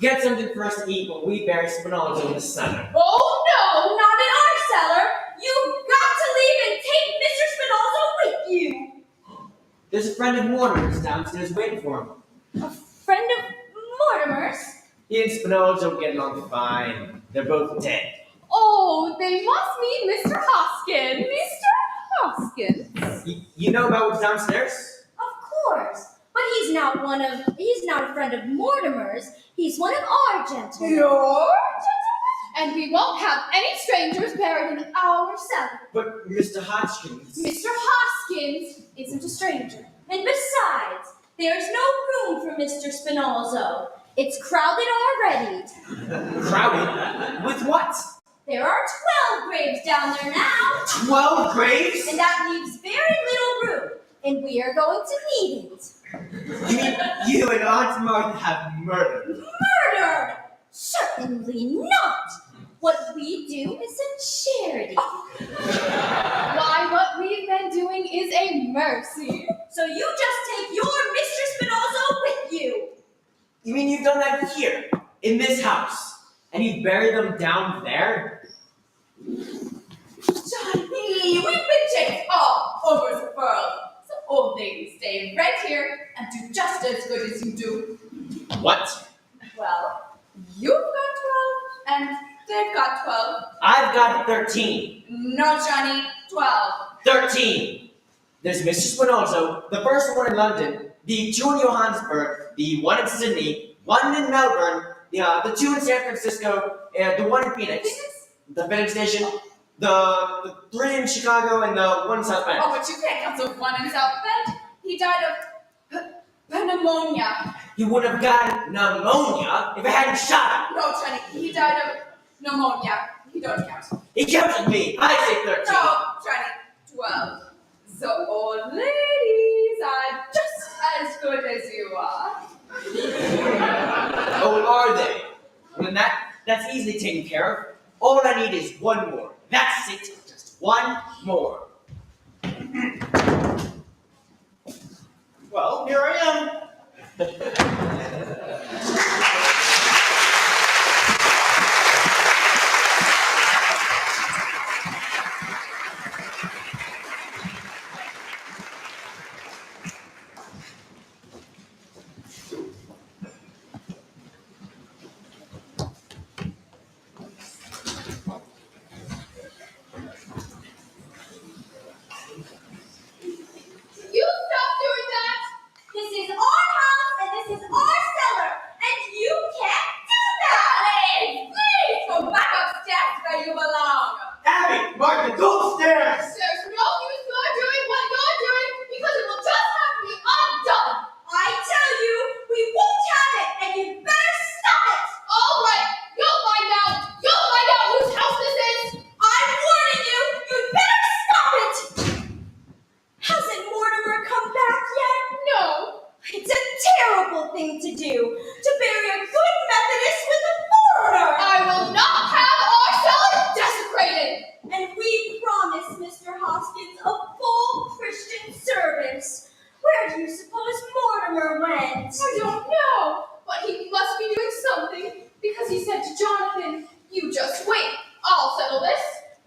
Get something for us to eat while we bury Spinoza in the cellar. Oh no, not in our cellar. You've got to leave and take Mr. Spinoza with you. There's a friend of Mortimer's downstairs waiting for him. A friend of Mortimer's? He and Spinoza will get along fine. They're both dead. Oh, they must mean Mr. Hoskins. Mr. Hoskins. You know about what's downstairs? Of course. But he's not a friend of Mortimer's. He's one of our gentlemen. Your gentlemen? And we won't have any strangers buried in our cellar. But Mr. Hodgkins. Mr. Hoskins isn't a stranger. And besides, there's no room for Mr. Spinoza. It's crowded already. Crowded? With what? There are 12 graves down there now. 12 graves? And that leaves very little room. And we are going to need it. You mean you and Aunt Martha have murdered? Murdered? Certainly not. What we do is a charity. Why, what we've been doing is a mercy. So you just take your Mr. Spinoza with you. You mean you've done that here, in this house, and you bury them down there? Johnny, we've been chased all over the world. So old ladies stay right here and do just as good as you do. What? Well, you've got 12 and they've got 12. I've got 13. No, Johnny, 12. 13. There's Mr. Spinoza, the first one in London, the two in Johannesburg, the one in Sydney, one in Melbourne, the two in San Francisco, and the one in Phoenix. The Phoenix Station, the three in Chicago, and the one in South Bend. Oh, but you can't count the one in South Bend. He died of pneumonia. He would have gotten pneumonia if I hadn't shot him. No, Johnny, he died of pneumonia. He don't count. He counted me. I say 13. No, Johnny, 12. So old ladies are just as good as you are. Oh, are they? Well, that's easily taken care of. All I need is one more. That's it. Just one more. Well, here I am. You stop doing that! This is our house and this is our cellar. And you can't do that. Please go back upstairs where you belong. Abby, Martha, go upstairs. There's no use you're doing what you're doing because it will just have to be undone. I tell you, we won't have it, and you better stop it. All right, you'll find out. You'll find out whose house this is. I'm warning you, you'd better stop it. Hasn't Mortimer come back yet? No. It's a terrible thing to do, to bury a good Methodist with a foreigner. I will not have our cellar desecrated. And we promised Mr. Hoskins a full Christian service. Where do you suppose Mortimer went? I don't know, but he must be doing something because he said to Jonathan, "You just wait, I'll settle this."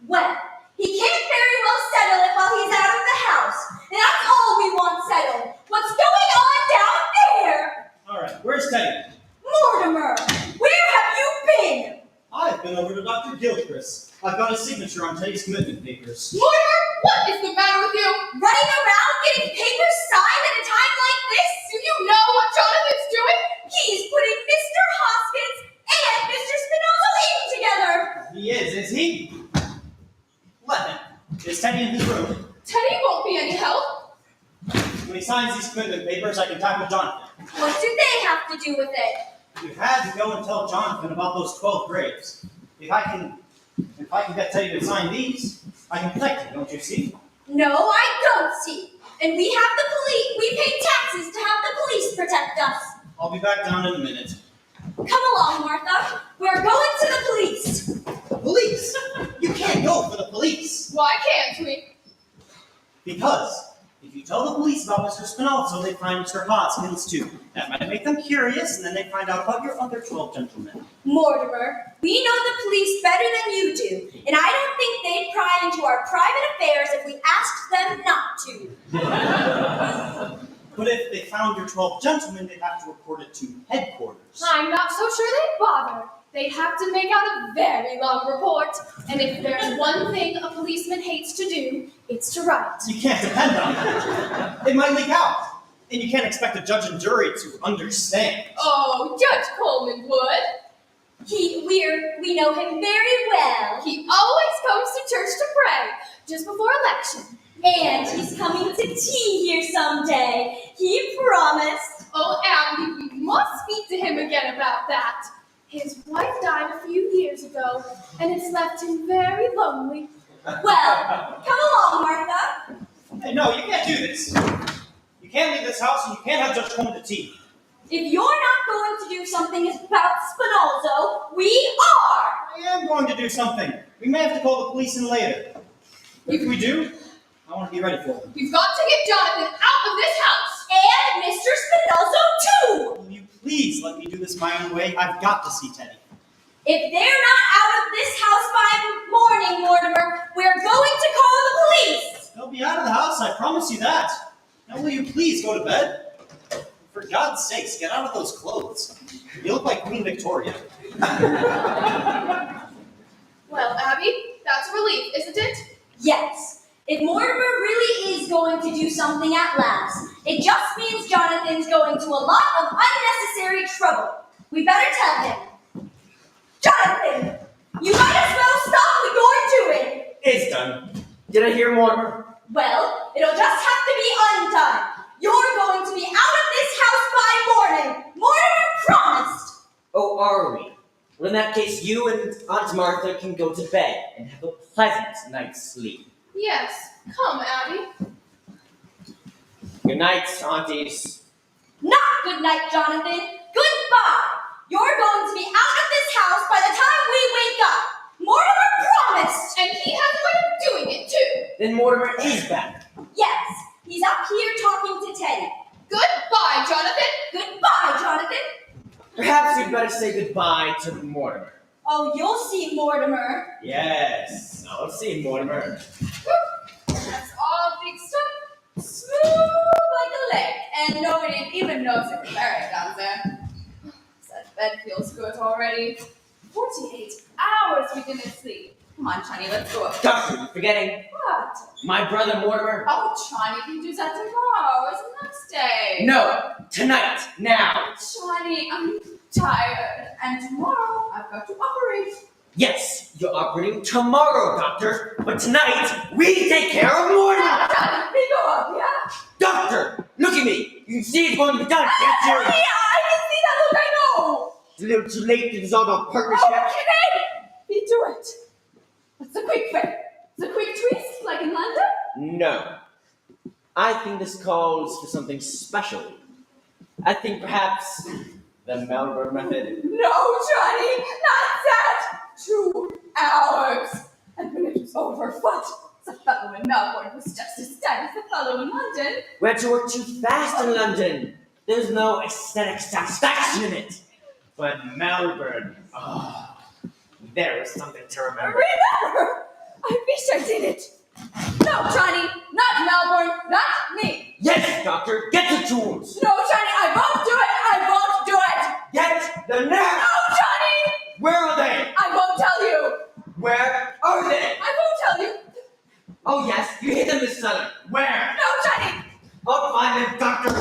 Well, he can't very well settle it while he's out of the house. And that's all we want settled. What's going on down there? All right, where's Teddy? Mortimer, where have you been? I've been over to Dr. Gilchrist. I've got a signature on Teddy's commitment papers. Mortimer, what is the matter with you? Running around getting papers signed at a time like this? Do you know what Jonathan's doing? He's putting Mr. Hoskins and Mr. Spinoza in together. He is he? Let him. Is Teddy in his room? Teddy won't be any help. When he signs these commitment papers, I can tackle Jonathan. What do they have to do with it? You had to go and tell Jonathan about those 12 graves. If I can get Teddy to sign these, I can protect him, don't you see? No, I don't see. And we have the police. We pay taxes to have the police protect us. I'll be back down in a minute. Come along, Martha. We're going to the police. Police? You can't go for the police. Why can't we? Because if you tell the police about Mr. Spinozzo, they find Mr. Hoskins too. That might make them curious, and then they find out about your other 12 gentlemen. Mortimer, we know the police better than you do, and I don't think they'd pry into our private affairs if we asked them not to. But if they found your 12 gentlemen, they'd have to report it to headquarters. I'm not so sure they'd bother. They'd have to make out a very long report. And if there's one thing a policeman hates to do, it's to write. You can't depend on it. It might leak out. And you can't expect a judge and jury to understand. Oh, Judge Coleman would. We know him very well. He always comes to church to pray, just before election. And he's coming to tea here someday. He promised. Oh, Abby, we must speak to him again about that. His wife died a few years ago, and it's left him very lonely. Well, come along, Martha. Hey, no, you can't do this. You can't leave this house, and you can't have Judge Coleman to tea. If you're not going to do something about Spinozzo, we are. I am going to do something. We may have to call the police in later. But if we do, I want to be ready for them. You've got to get Jonathan out of this house! And Mr. Spinozzo, too! Will you please let me do this my own way? I've got to see Teddy. If they're not out of this house by morning, Mortimer, we're going to call the police! They'll be out of the house, I promise you that. Now will you please go to bed? For God's sakes, get out of those clothes. You look like Queen Victoria. Well, Abby, that's a relief, isn't it? Yes. If Mortimer really is going to do something at last, it just means Jonathan's going to a lot of unnecessary trouble. We better tell him. Jonathan, you might as well stop what you're doing. It's done. Did I hear Mortimer? Well, it'll just have to be undone. You're going to be out of this house by morning. Mortimer promised. Oh, are we? Well, in that case, you and Aunt Martha can go to bed and have a pleasant night's sleep. Yes. Come, Abby. Good night, aunties. Not good night, Jonathan. Goodbye. You're going to be out of this house by the time we wake up. Mortimer promised. And he has a way of doing it, too. Then Mortimer is back. Yes, he's up here talking to Teddy. Goodbye, Jonathan. Goodbye, Jonathan. Perhaps you'd better say goodbye to Mortimer. Oh, you'll see, Mortimer. Yes, I'll see Mortimer. That's all fixed up, smooth like a lake, and nobody even knows it's buried down there. That bed feels good already. 48 hours we didn't sleep. Come on, Johnny, let's go up. Doctor, you're forgetting What? my brother Mortimer? Oh, Johnny, we can do that tomorrow. It's the next day. No, tonight, now. Johnny, I'm tired, and tomorrow I've got to operate. Yes, you're operating tomorrow, doctor, but tonight we take care of Mortimer. Johnny, we go up, yeah? Doctor, look at me. You can see it's going to be done, can't you? I can see that. Look, I know. It's a little too late to dissolve our partnership. Okay, we do it. What's the quick fix? The quick twist, like in London? No. I think this calls for something special. I think perhaps the Melbourne method. No, Johnny, not that. 2 hours. And when it was over, what? The fellow in Melbourne was just as dead as the fellow in London. We had to work too fast in London. There's no aesthetic satisfaction in it. But Melbourne, there is something to remember. Remember! I wish I did it. No, Johnny, not Melbourne, not me. Yes, doctor, get the tools. No, Johnny, I won't do it. I won't do it. Get the nerve. No, Johnny. Where are they? I won't tell you. Where are they? I won't tell you. Oh yes, you hid them this cellar. Where? No, Johnny. I'll find them, doctor.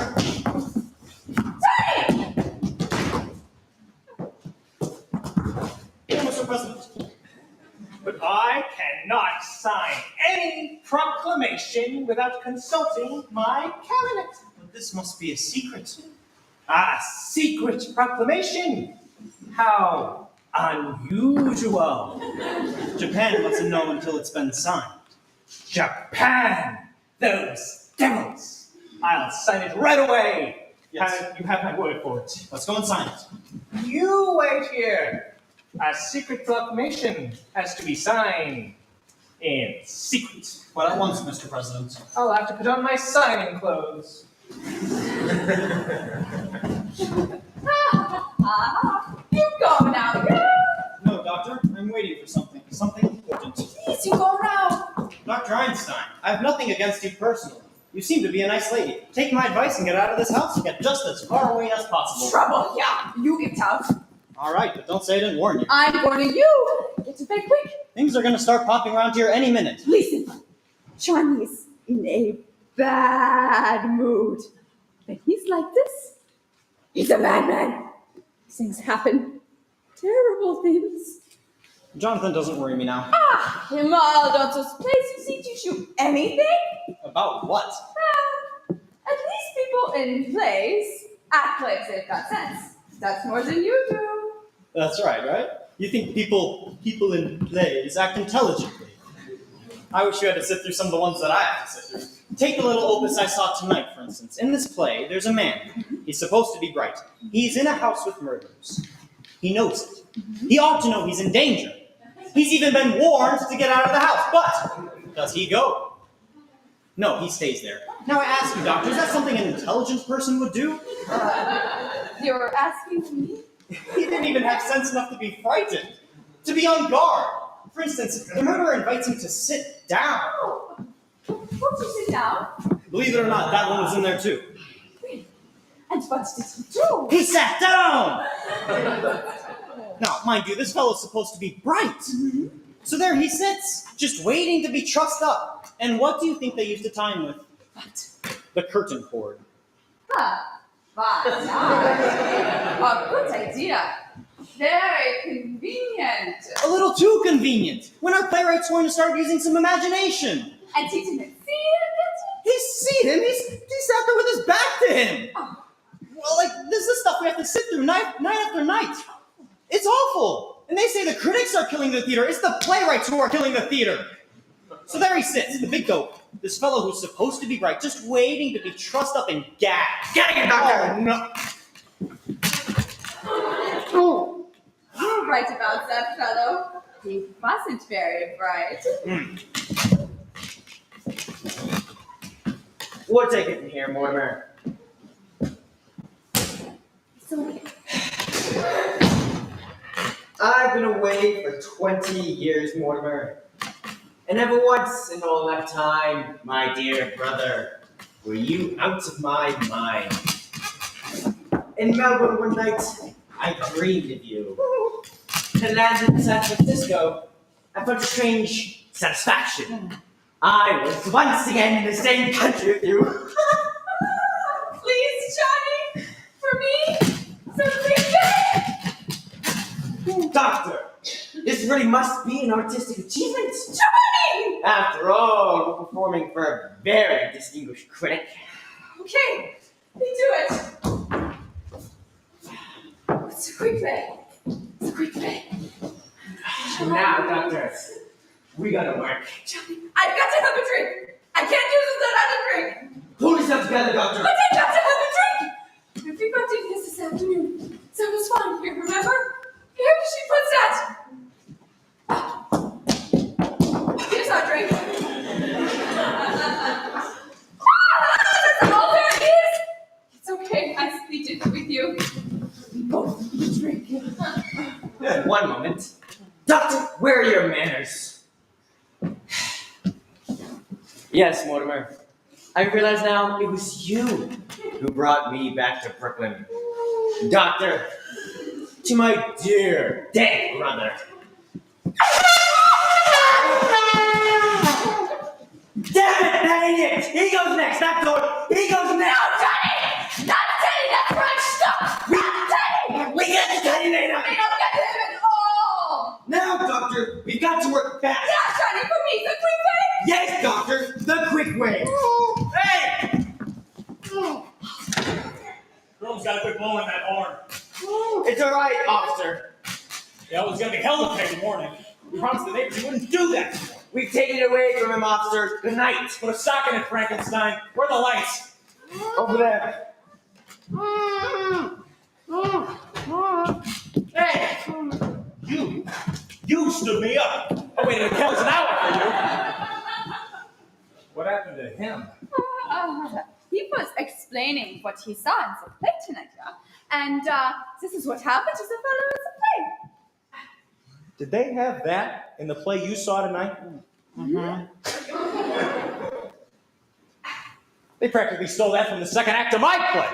Johnny. Mr. President. But I cannot sign any proclamation without consulting my cabinet. But this must be a secret. A secret proclamation? How unusual. Japan doesn't know until it's been signed. Japan! Those devils! I'll sign it right away. Yes. You have my word for it. Let's go and sign it. You wait here. A secret proclamation has to be signed in secret. But at once, Mr. President. I'll have to put on my signing clothes. You go now, girl. No, Doctor, I'm waiting for something. Something important. Please, you go now. Dr. Einstein, I have nothing against you personally. You seem to be a nice lady. Take my advice and get out of this house and get just as far away as possible. Trouble, yeah. You get out. All right, but don't say I didn't warn you. I'm warning you. Get to bed quick. Things are going to start popping around here any minute. Listen, Johnny's in a bad mood. When he's like this, he's a madman. Things happen. Terrible things. Jonathan doesn't worry me now. Him all don't place you teach you anything? About what? At least people in plays act like they've got sense. That's more than you do. That's right? You think people in plays act intelligently. I wish you had to sit through some of the ones that I have to sit through. Take the little opus I saw tonight, for instance. In this play, there's a man. He's supposed to be bright. He's in a house with murderers. He knows it. He ought to know he's in danger. He's even been warned to get out of the house. But does he go? No, he stays there. Now I ask you, Doctor, is that something an intelligent person would do? You're asking me? He didn't even have sense enough to be frightened, to be on guard. For instance, the murderer invites him to sit down. Won't you sit down? Believe it or not, that one was in there too. And what did he do? He sat down! Now, mind you, this fellow's supposed to be bright. So there he sits, just waiting to be trussed up. And what do you think they used to tie him with? What? The curtain cord. A good idea. Very convenient. A little too convenient. When our playwright's going to start using some imagination. And he didn't see He's seen him. He sat there with his back to him. Well, this is stuff we have to sit through night after night. It's awful. And they say the critics are killing the theater. It's the playwrights who are killing the theater. So there he sits, the big goat. This fellow who's supposed to be bright, just waiting to be trussed up and gagged. Get it, Doctor! Oh, no. You're right about that fellow. He wasn't very bright. We'll take it from here, Mortimer. It's okay. I've been away for 20 years, Mortimer. And never once in all that time, my dear brother, were you out of my mind. In Melbourne one night, I dreamed of you. And landed in San Francisco, I felt a strange satisfaction. I was once again in the same country with you. Please, Johnny, for me, something. Doctor, this really must be an artistic achievement. Johnny! After all, we're performing for a very distinguished critic. Okay, we do it. It's a quick play. It's a quick play. Now, Doctor, we gotta work. Johnny, I've got to have a drink. I can't do this without having a drink. Pull yourself together, Doctor. But I got to have a drink. Everybody did this afternoon. So it was fun here, remember? Here she puts that. Here's our drink. That's all there is. It's okay. I split it with you. We both need a drink. One moment. Doctor, where are your manners? Yes, Mortimer. I realize now it was you who brought me back to Brooklyn. Doctor, to my dear dead brother. Damn it, that idiot! He goes next, that door! He goes next! No, Johnny! Not Teddy! That's right! Stop! Not Teddy! We get the Teddy later! We don't get him at all! Now, Doctor, we've got to work fast! Yeah, Johnny, for me, the quick way! Yes, Doctor, the quick way! Hey! Girl's gotta quit blowing that horn. It's all right, officer. Yeah, it was gonna be hell of a big morning. We promised the neighbors you wouldn't do that. We've taken it away from him, officer. Good night. Put a sock in it, Frankenstein. Where are the lights? Over there. Hey! You stood me up. I waited an hour for you. What happened to him? He was explaining what he saw in the play tonight, and this is what happened to the fellow in the play. Did they have that in the play you saw tonight? Mm-hmm. They practically stole that from the second act of my play.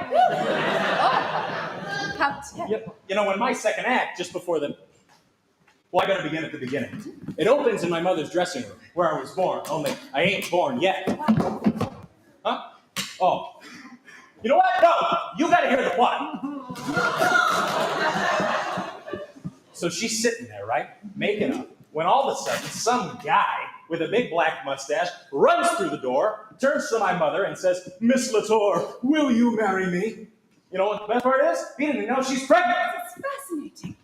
How terrible. You know, in my second act, just before the... Well, I better begin at the beginning. It opens in my mother's dressing room, where I was born, only I ain't born yet. Huh? Oh. You know what? No, you gotta hear the plot. So she's sitting there, right, making up, when all of a sudden, some guy with a big black mustache runs through the door, turns to my mother and says, "Miss Latour, will you marry me?" You know what the best part is? He didn't even know she's pregnant. It's fascinating.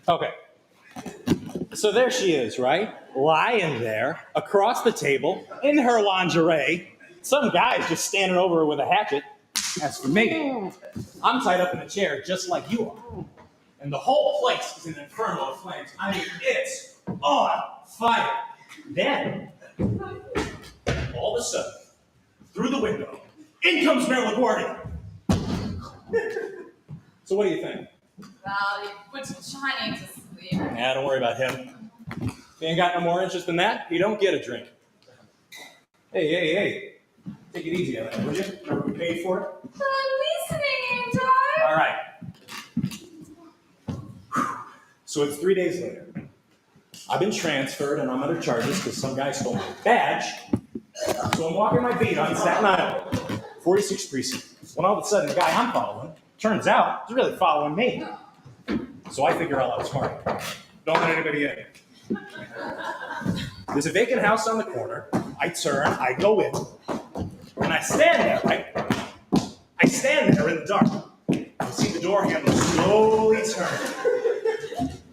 Okay. So there she is, right? Lying there, across the table, in her lingerie. Some guy's just standing over her with a hatchet. As for me, I'm tied up in a chair just like you are. And the whole place is an inferno of flames. I mean, it's on fire. Then, all of a sudden, through the window, in comes Mayor LaGuardia. So what do you think? Well, you put Johnny to sleep. Yeah, don't worry about him. If he ain't got no more interest than that, he don't get a drink. Hey. Take it easy on that, would you? Remember we paid for it? I'm listening, ain't I? All right. So it's 3 days later. I've been transferred and I'm under charges because some guy stole my badge. So I'm walking my beat on Staten Island, 46th precinct. When all of a sudden the guy I'm following, turns out, is really following me. So I figure I'll outsmart him. Don't let anybody in. There's a vacant house on the corner. I turn, I go in, and I stand there, right? I stand there in the dark. I see the door handle slowly turn.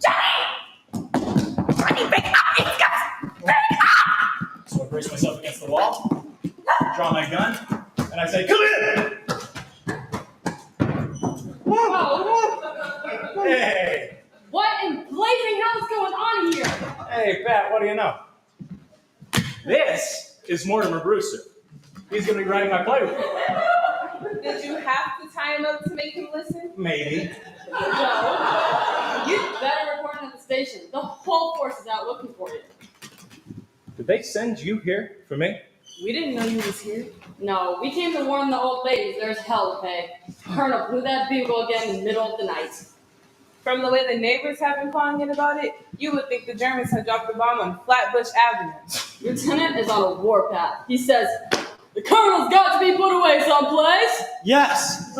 Johnny, break up! It's got break up! So I brace myself against the wall, draw my gun, and I say, "Come in!" Hey! What in blazing hell is going on here? Hey, Pat, what do you know? This is Mortimer Brewster. He's going to be writing my play with me. Did you have to tie him up to make him listen? Maybe. No. You'd better report at the station. The whole force is out looking for you. Did they send you here for me? We didn't know you was here. No, we came to warn the old ladies there's hell to pay. Colonel blew that bugle again in the middle of the night. From the way the neighbors have been calling it about it, you would think the Germans had dropped the bomb on Flatbush Avenue. Lieutenant is on a warpath. He says, the colonel's got to be put away someplace. Yes!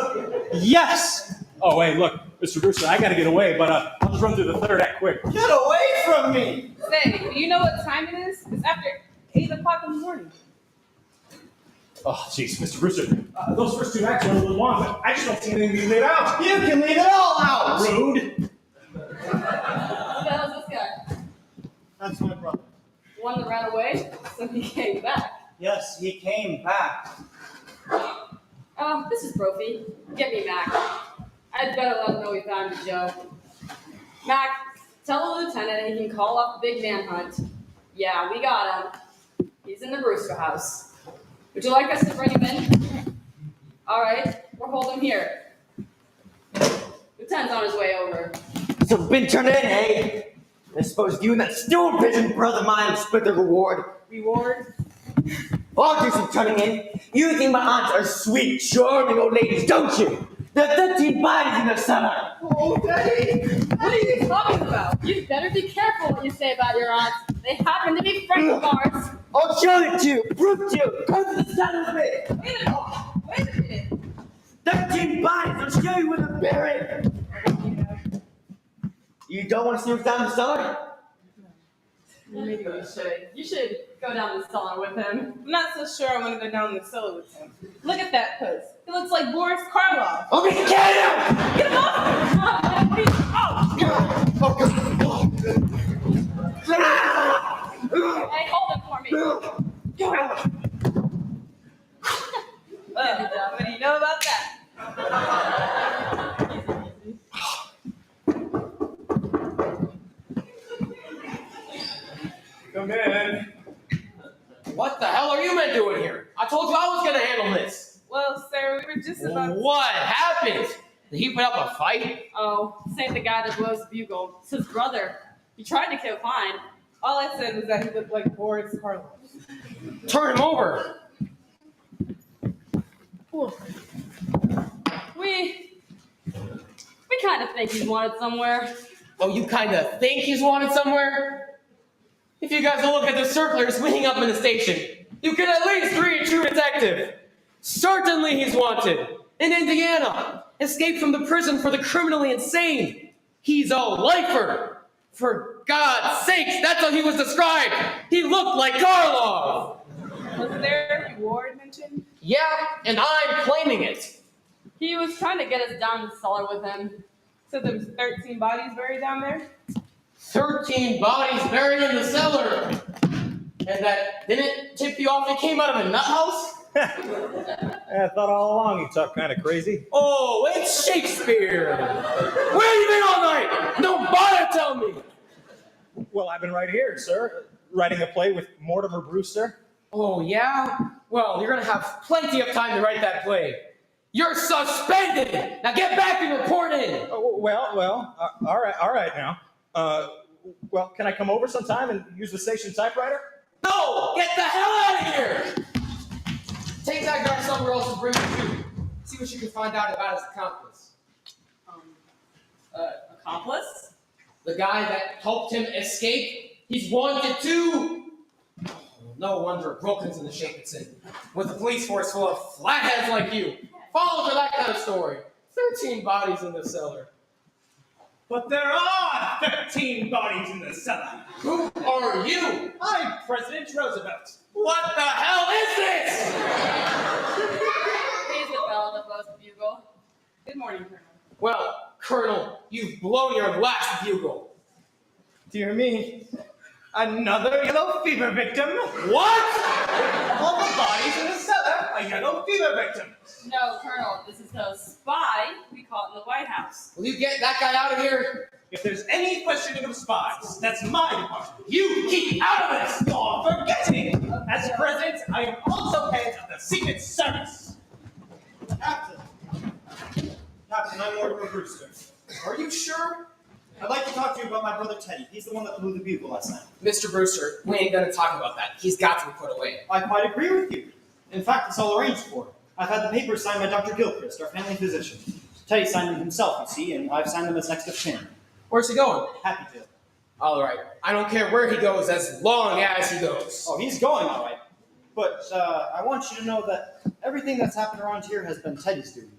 Yes! Oh, hey, look, Mr. Brewster, I got to get away, but I'll just run through the third act quick. Get away from me! Say, do you know what time it is? It's after 8 o'clock in the morning. Oh, jeez, Mr. Brewster, those first two acts are a little long, but I just don't see anything being laid out. You can leave it all out! Rude. Who the hell's this guy? That's my brother. The one that ran away? So he came back. Yes, he came back. This is Brophy. Get me Mac. I'd better let him know we found you, Joe. Mac, tell the lieutenant he can call off the big manhunt. Yeah, we got him. He's in the Brewster house. Would you like us to bring him in? All right, we'll hold him here. Lieutenant's on his way over. So been turned in, eh? I suppose you and that stool pigeon brother of mine split the reward. Reward? I'll do some turning in. You think my aunts are sweet, charming old ladies, don't you? There are 13 bodies in the cellar. Oh, Daddy! What are you talking about? You better be careful what you say about your aunts. They happen to be friends of ours. I'll show it to you, prove to you. Come to the cellar with me. Wait a minute. 13 bodies, I'll show you where they're buried. You don't want to see what's down in the cellar? Maybe we should. You should go down the cellar with him. I'm not so sure I want to go down the cellar with him. Look at that puss. He looks like Boris Karloff. Okay, get him! Get him off! Hey, hold him for me. What do you know about that? Come in. What the hell are you men doing here? I told you I was gonna handle this. Well, sir, we were just about. What happened? Did he put up a fight? Oh, same the guy that blows the bugle. It's his brother. He tried to kill Klein. All I said was that he looked like Boris Karloff. Turn him over. We kind of think he's wanted somewhere. Oh, you kind of think he's wanted somewhere? If you guys will look at the circulars waiting up in the station, you can at least read True Detective. Certainly he's wanted. In Indiana. Escaped from the prison for the criminally insane. He's a lifer. For God's sakes, that's how he was described. He looked like Karloff. Was there a reward mentioned? Yeah, and I'm claiming it. He was trying to get us down the cellar with him. Said there was 13 bodies buried down there. 13 bodies buried in the cellar. And that didn't tip you off it came out of a nut house? I thought all along you talked kind of crazy. Oh, it's Shakespeare. Where have you been all night? Don't bother tell me. Well, I've been right here, sir. Writing a play with Mortimer Brewster. Oh, yeah? Well, you're going to have plenty of time to write that play. You're suspended. Now get back and report in. Oh, well, all right now. Well, can I come over sometime and use the station typewriter? No! Get the hell out of here! Take that guy somewhere else and bring him to. See what you can find out about his accomplice. Accomplice? The guy that helped him escape. He's wanted too. Oh, no wonder Brooklyn's in the shape it's in. With a police force full of flatheads like you. Fall for that kind of story. 13 bodies in the cellar. But there are 13 bodies in the cellar. Who are you? I'm President Roosevelt. What the hell is this? He's the fellow that blows the bugle. Good morning, Colonel. Well, Colonel, you've blown your last bugle. Dear me. Another yellow fever victim. What? All the bodies in the cellar are yellow fever victims. No, Colonel, this is the spy we caught in the White House. Will you get that guy out of here? If there's any questioning of spies, that's my department. You keep out of this! You're forgetting! As president, I am also head of the Secret Service. Captain, I'm Mortimer Brewster. Are you sure? I'd like to talk to you about my brother Teddy. He's the one that blew the bugle last night. Mr. Brewster, we ain't gonna talk about that. He's got to be put away. I quite agree with you. In fact, it's all arranged for. I've had the papers signed by Dr. Gilchrist, our family physician. Teddy signed them himself, you see, and I've signed them as next of kin. Where's he going? Happy to. All right. I don't care where he goes as long as he goes. Oh, he's going all right. But I want you to know that everything that's happened around here has been Teddy's doing.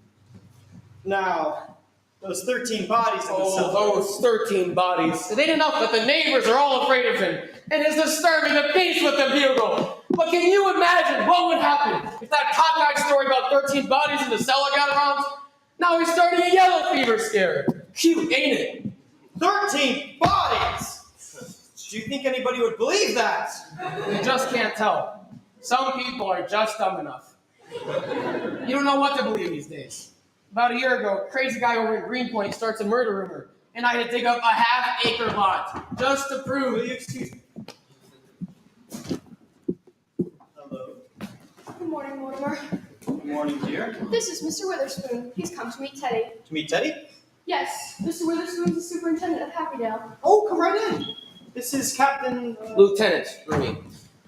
Now, those 13 bodies in the cellar. Those 13 bodies. It ain't enough that the neighbors are all afraid of him and is disturbing the peace with the bugle. But can you imagine what would happen if that cockeyed story about 13 bodies in the cellar got around? Now he's starting a yellow fever scare. Cute, ain't it? 13 bodies! Do you think anybody would believe that? You just can't tell. Some people are just dumb enough. You don't know what to believe these days. About a year ago, a crazy guy over in Greenpoint starts a murder rumor, and I had to dig up a half-acre lot just to prove. Will you excuse me? Hello. Good morning, Mortimer. Good morning, dear. This is Mr. Witherspoon. He's come to meet Teddy. To meet Teddy? Yes, Mr. Witherspoon's the superintendent of Happydale. Oh, come right in. This is Captain... Lieutenant Rumi.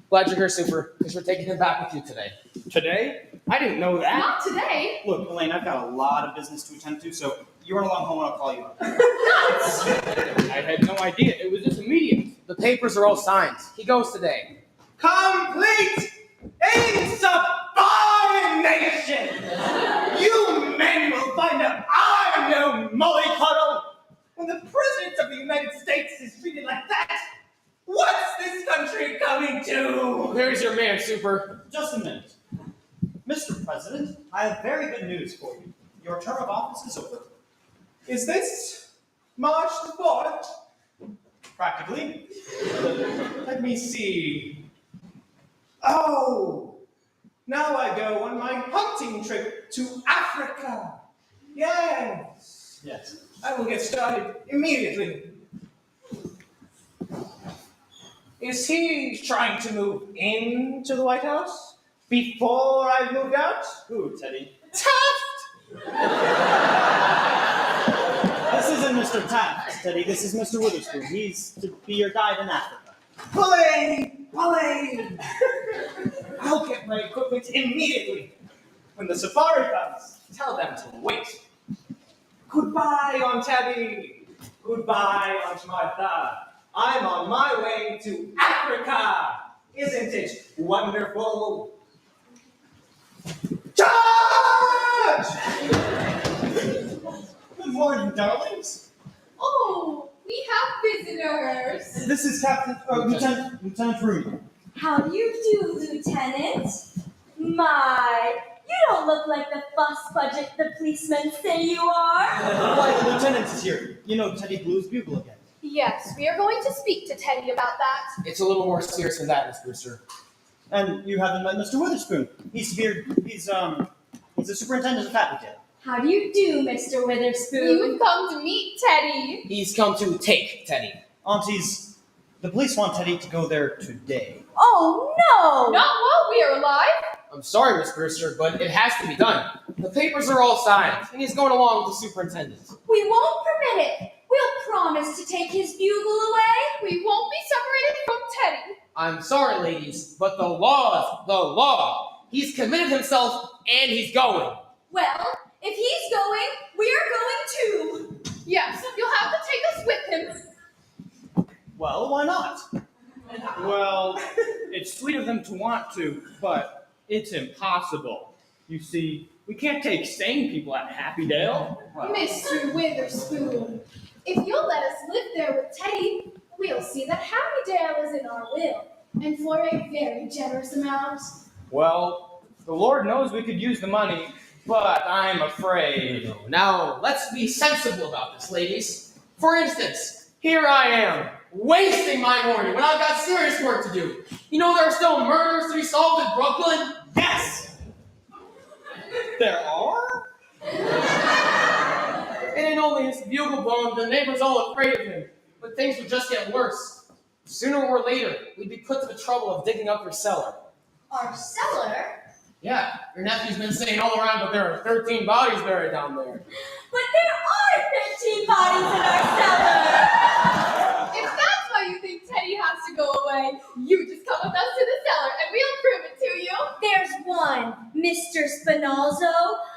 Glad you're here, Super, because we're taking him back with you today. Today? I didn't know that. Not today. Look, Elaine, I've got a lot of business to attend to, so you run along home and I'll call you up. I had no idea. It was just immediate. The papers are all signed. He goes today. Complete insubordination! You men will find out I'm no mollycoddle! When the President of the United States is treated like that, What's this country coming to? There's your man, Super. Just a minute. Mr. President, I have very good news for you. Your term of office is over. Is this March the 4th? Practically. Let me see. Oh, now I go on my hunting trip to Africa. Yes. Yes. I will get started immediately. Is he trying to move into the White House before I moved out? Who, Teddy? Taft! This isn't Mr. Taft, Teddy. This is Mr. Witherspoon. He's to be your guide in Africa. Bully! Bully! I'll get my equipment immediately. When the safari comes, tell them to wait. Goodbye, Aunt Tabby. Goodbye, Aunt Martha. I'm on my way to Africa. Isn't it wonderful? Charge! Good morning, darlings. Oh, we have visitors. This is Lieutenant Rooney. How do you do, Lieutenant? My, you don't look like the fuss budget the policemen say you are. Why, the lieutenant is here. You know Teddy Blue's bugle again. Yes, we are going to speak to Teddy about that. It's a little more serious than that, Miss Brewster. And you haven't met Mr. Witherspoon. He's the superintendent of faculty. How do you do, Mr. Witherspoon? You've come to meet Teddy. He's come to take Teddy. Aunties, the police want Teddy to go there today. Oh, no! Not while we are alive. I'm sorry, Miss Brewster, but it has to be done. The papers are all signed, and he's going along with the superintendent. We won't permit it. We'll promise to take his bugle away. We won't be separated from Teddy. I'm sorry, ladies, but the law is the law. He's committed himself, and he's going. Well, if he's going, we're going too. Yes, you'll have to take us with him. Well, why not? Well, it's sweet of them to want to, but it's impossible. You see, we can't take sane people at Happydale. Mr. Witherspoon, if you'll let us live there with Teddy, we'll see that Happydale is in our will, and for a very generous amount. Well, the Lord knows we could use the money, but I'm afraid. Now, let's be sensible about this, ladies. For instance, here I am, wasting my morning when I've got serious work to do. You know there are still murders to be solved in Brooklyn? Yes! There are? It ain't only his bugle blowing, the neighbors all afraid of him. But things would just get worse. Sooner or later, we'd be put to the trouble of digging up your cellar. Our cellar? Yeah, your nephew's been saying all around that there are 13 bodies buried down there. But there are 13 bodies in our cellar. If that's why you think Teddy has to go away, you just come with us to the cellar and we'll prove it to you. There's one, Mr. Spinalzo,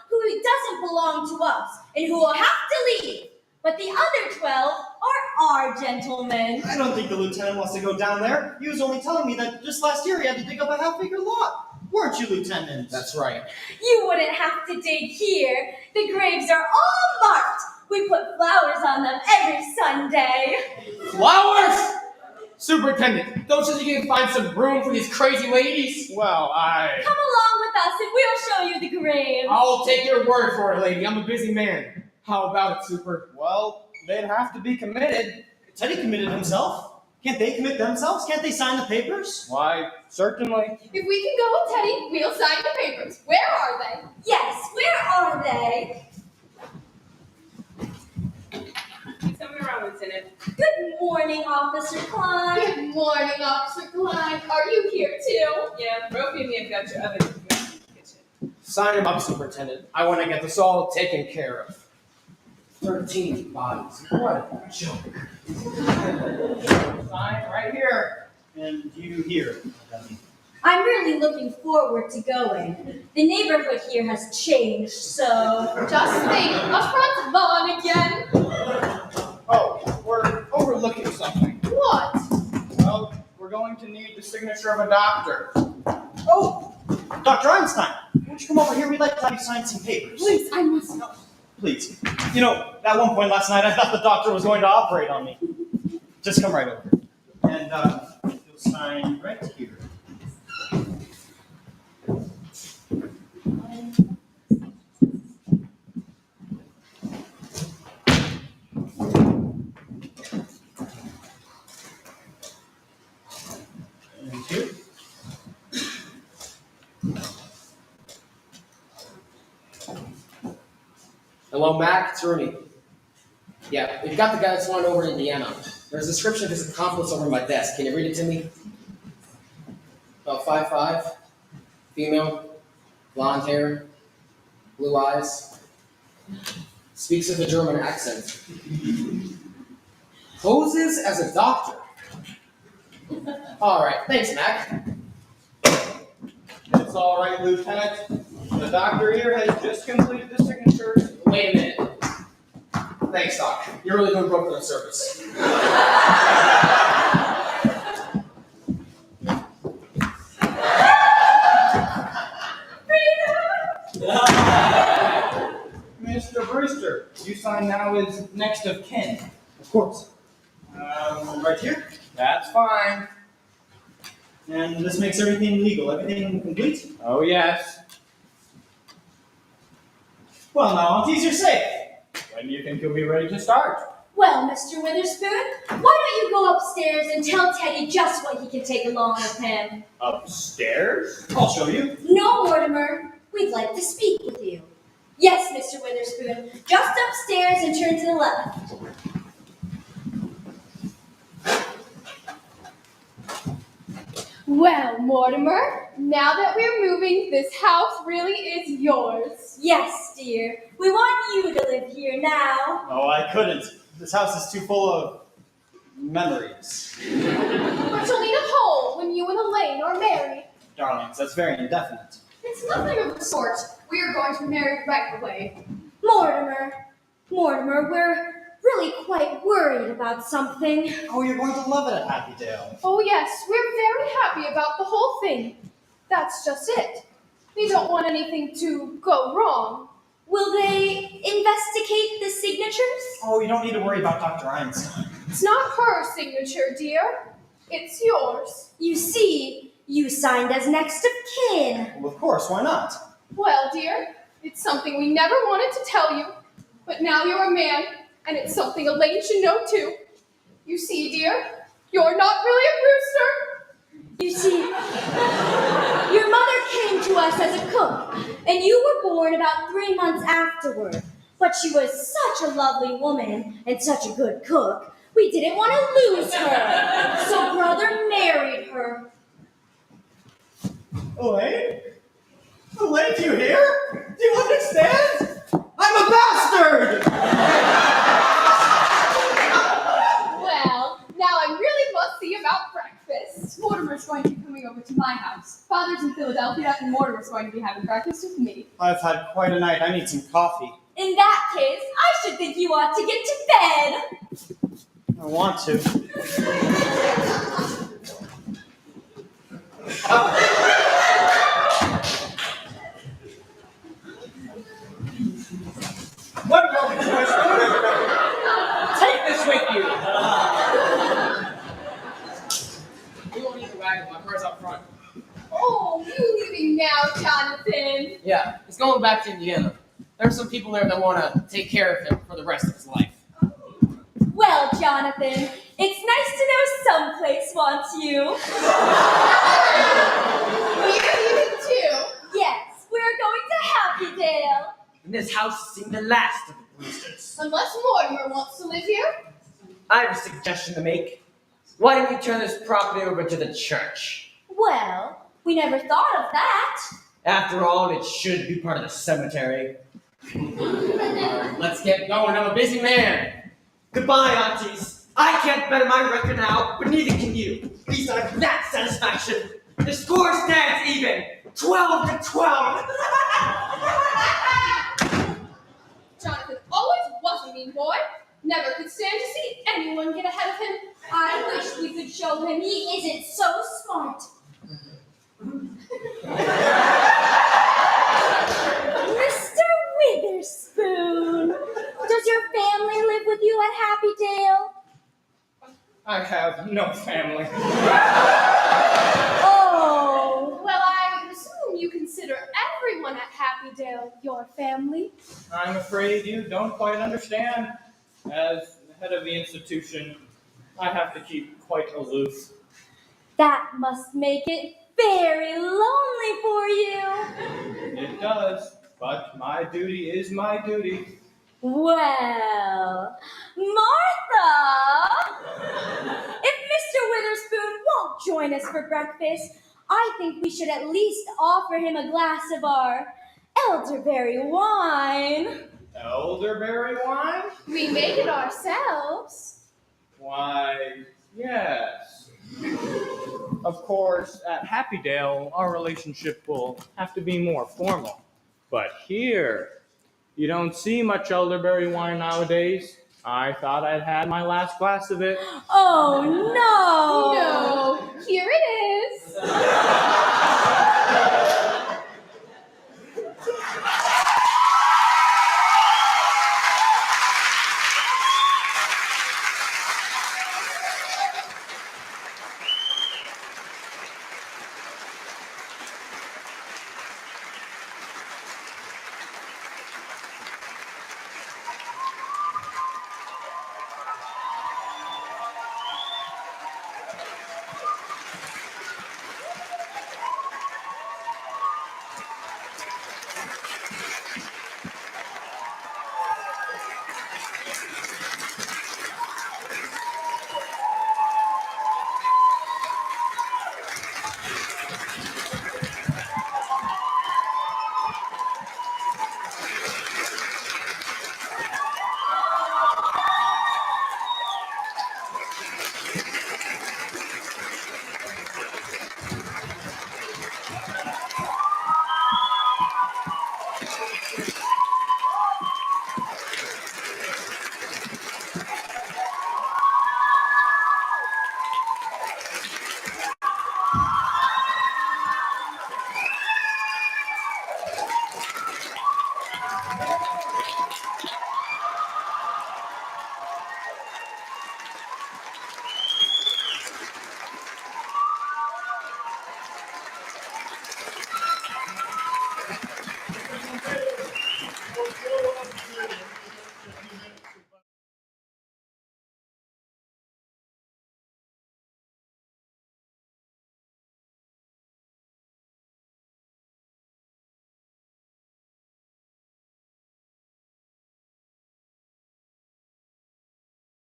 who doesn't belong to us and who will have to leave. But the other 12 are our gentlemen. I don't think the lieutenant wants to go down there. He was only telling me that just last year he had to dig up a half-acre lot. Weren't you, Lieutenant? That's right. You wouldn't have to dig here. The graves are all marked. We put flowers on them every Sunday. Flowers? Superintendent, don't you think you can find some room for these crazy ladies? Well, Come along with us and we'll show you the graves. I'll take your word for it, lady. I'm a busy man. How about it, Super? well, they'd have to be committed. Teddy committed himself. Can't they commit themselves? Can't they sign the papers? Why, certainly. If we can go with Teddy, we'll sign the papers. Where are they? Yes, where are they? He's coming around, Lieutenant. Good morning, Officer Klein. Good morning, Officer Klein. Are you here too? Yeah, Brophy and me have got your oven in the kitchen. Sign him up, Superintendent. I want to get this all taken care of. 13 bodies. What a joke. Sign right here. And you here. I'm really looking forward to going. The neighborhood here has changed, so... Just think, a front lawn again. Oh, we're overlooking something. What? Well, we're going to need the signature of a doctor. Oh, Dr. Einstein, won't you come over here? We'd like to have you sign some papers. Please, I must know. Please. You know, at one point last night, I thought the doctor was going to operate on me. Just come right over. And you'll sign right here. And here. Hello, Mac. It's Rooney. Yeah, we've got the guy that's flying over to Indiana. There's a description of his accomplice over my desk. Can you read it to me? About 5'5", female, blonde hair, blue eyes, speaks with a German accent, poses as a doctor. All right, thanks, Mac. It's all right, Lieutenant. The doctor here has just completed the signatures. Wait a minute. Thanks, Doc. You're really doing Brooklyn a service. Mr. Brewster, you sign now as next of kin. Of course. Right here. That's fine. And this makes everything legal. Everything complete? Oh, yes. Well, now, aunties, you're safe. When do you think you'll be ready to start? Well, Mr. Witherspoon, why don't you go upstairs and tell Teddy just what he can take along with him? Upstairs? I'll show you. No, Mortimer, we'd like to speak with you. Yes, Mr. Witherspoon, just upstairs and turn to the left. Well, Mortimer, now that we're moving, this house really is yours. Yes, dear, we want you to live here now. Oh, I couldn't. This house is too full of memories. But you'll need a home when you and Elaine are married. Darlings, that's very indefinite. It's nothing of the sort. We are going to be married right away. Mortimer, we're really quite worried about something. Oh, you're going to love it at Happydale. Oh yes, we're very happy about the whole thing. That's just it. We don't want anything to go wrong. Will they investigate the signatures? Oh, you don't need to worry about Dr. Einstein. It's not her signature, dear. It's yours. You see, you signed as next of kin. Well, of course, why not? Well, dear, it's something we never wanted to tell you, but now you're a man, and it's something Elaine should know too. You see, dear, you're not really a Brewster. You see, your mother came to us as a cook, and you were born about 3 months afterward. But she was such a lovely woman and such a good cook, we didn't want to lose her. So brother married her. Elaine? Elaine, do you hear? Do you understand? I'm a bastard! Well, now I really must see about breakfast. Mortimer's going to be coming over to my house. Father's in Philadelphia, and Mortimer's going to be having breakfast with me. I've had quite a night. I need some coffee. In that case, I should think you ought to get to bed. I want to. What moment, take this with you. You don't need the wagon. My car's out front. Oh, you leaving now, Jonathan? Yeah, he's going back to Indiana. There's some people there that want to take care of him for the rest of his life. Well, Jonathan, it's nice to know someplace wants you. We're leaving too. Yes, we're going to Happydale. And this house seemed the last of the Brewsters. Unless Mortimer wants to live here. I have a suggestion to make. Why don't you turn this property over to the church? Well, we never thought of that. After all, it should be part of the cemetery. Let's get going. I'm a busy man. Goodbye, aunties. I can't better my record now, but neither can you. At least I have that satisfaction. The score stands even. 12 to 12. Jonathan always was a mean boy. Never could stand to see anyone get ahead of him. I wish we could show him he isn't so smart. Mr. Witherspoon, does your family live with you at Happydale? I have no family. Oh, Well, I assume you consider everyone at Happydale your family. I'm afraid you don't quite understand. As the head of the institution, I have to keep quite aloof. that must make it very lonely for you. It does, but my duty is my duty. Well, Martha, if Mr. Witherspoon won't join us for breakfast, I think we should at least offer him a glass of our elderberry wine. Elderberry wine? We make it ourselves. Why, yes. Of course, at Happydale, our relationship will have to be more formal. But here, you don't see much elderberry wine nowadays. I thought I'd had my last glass of it. Oh no! No, here it is.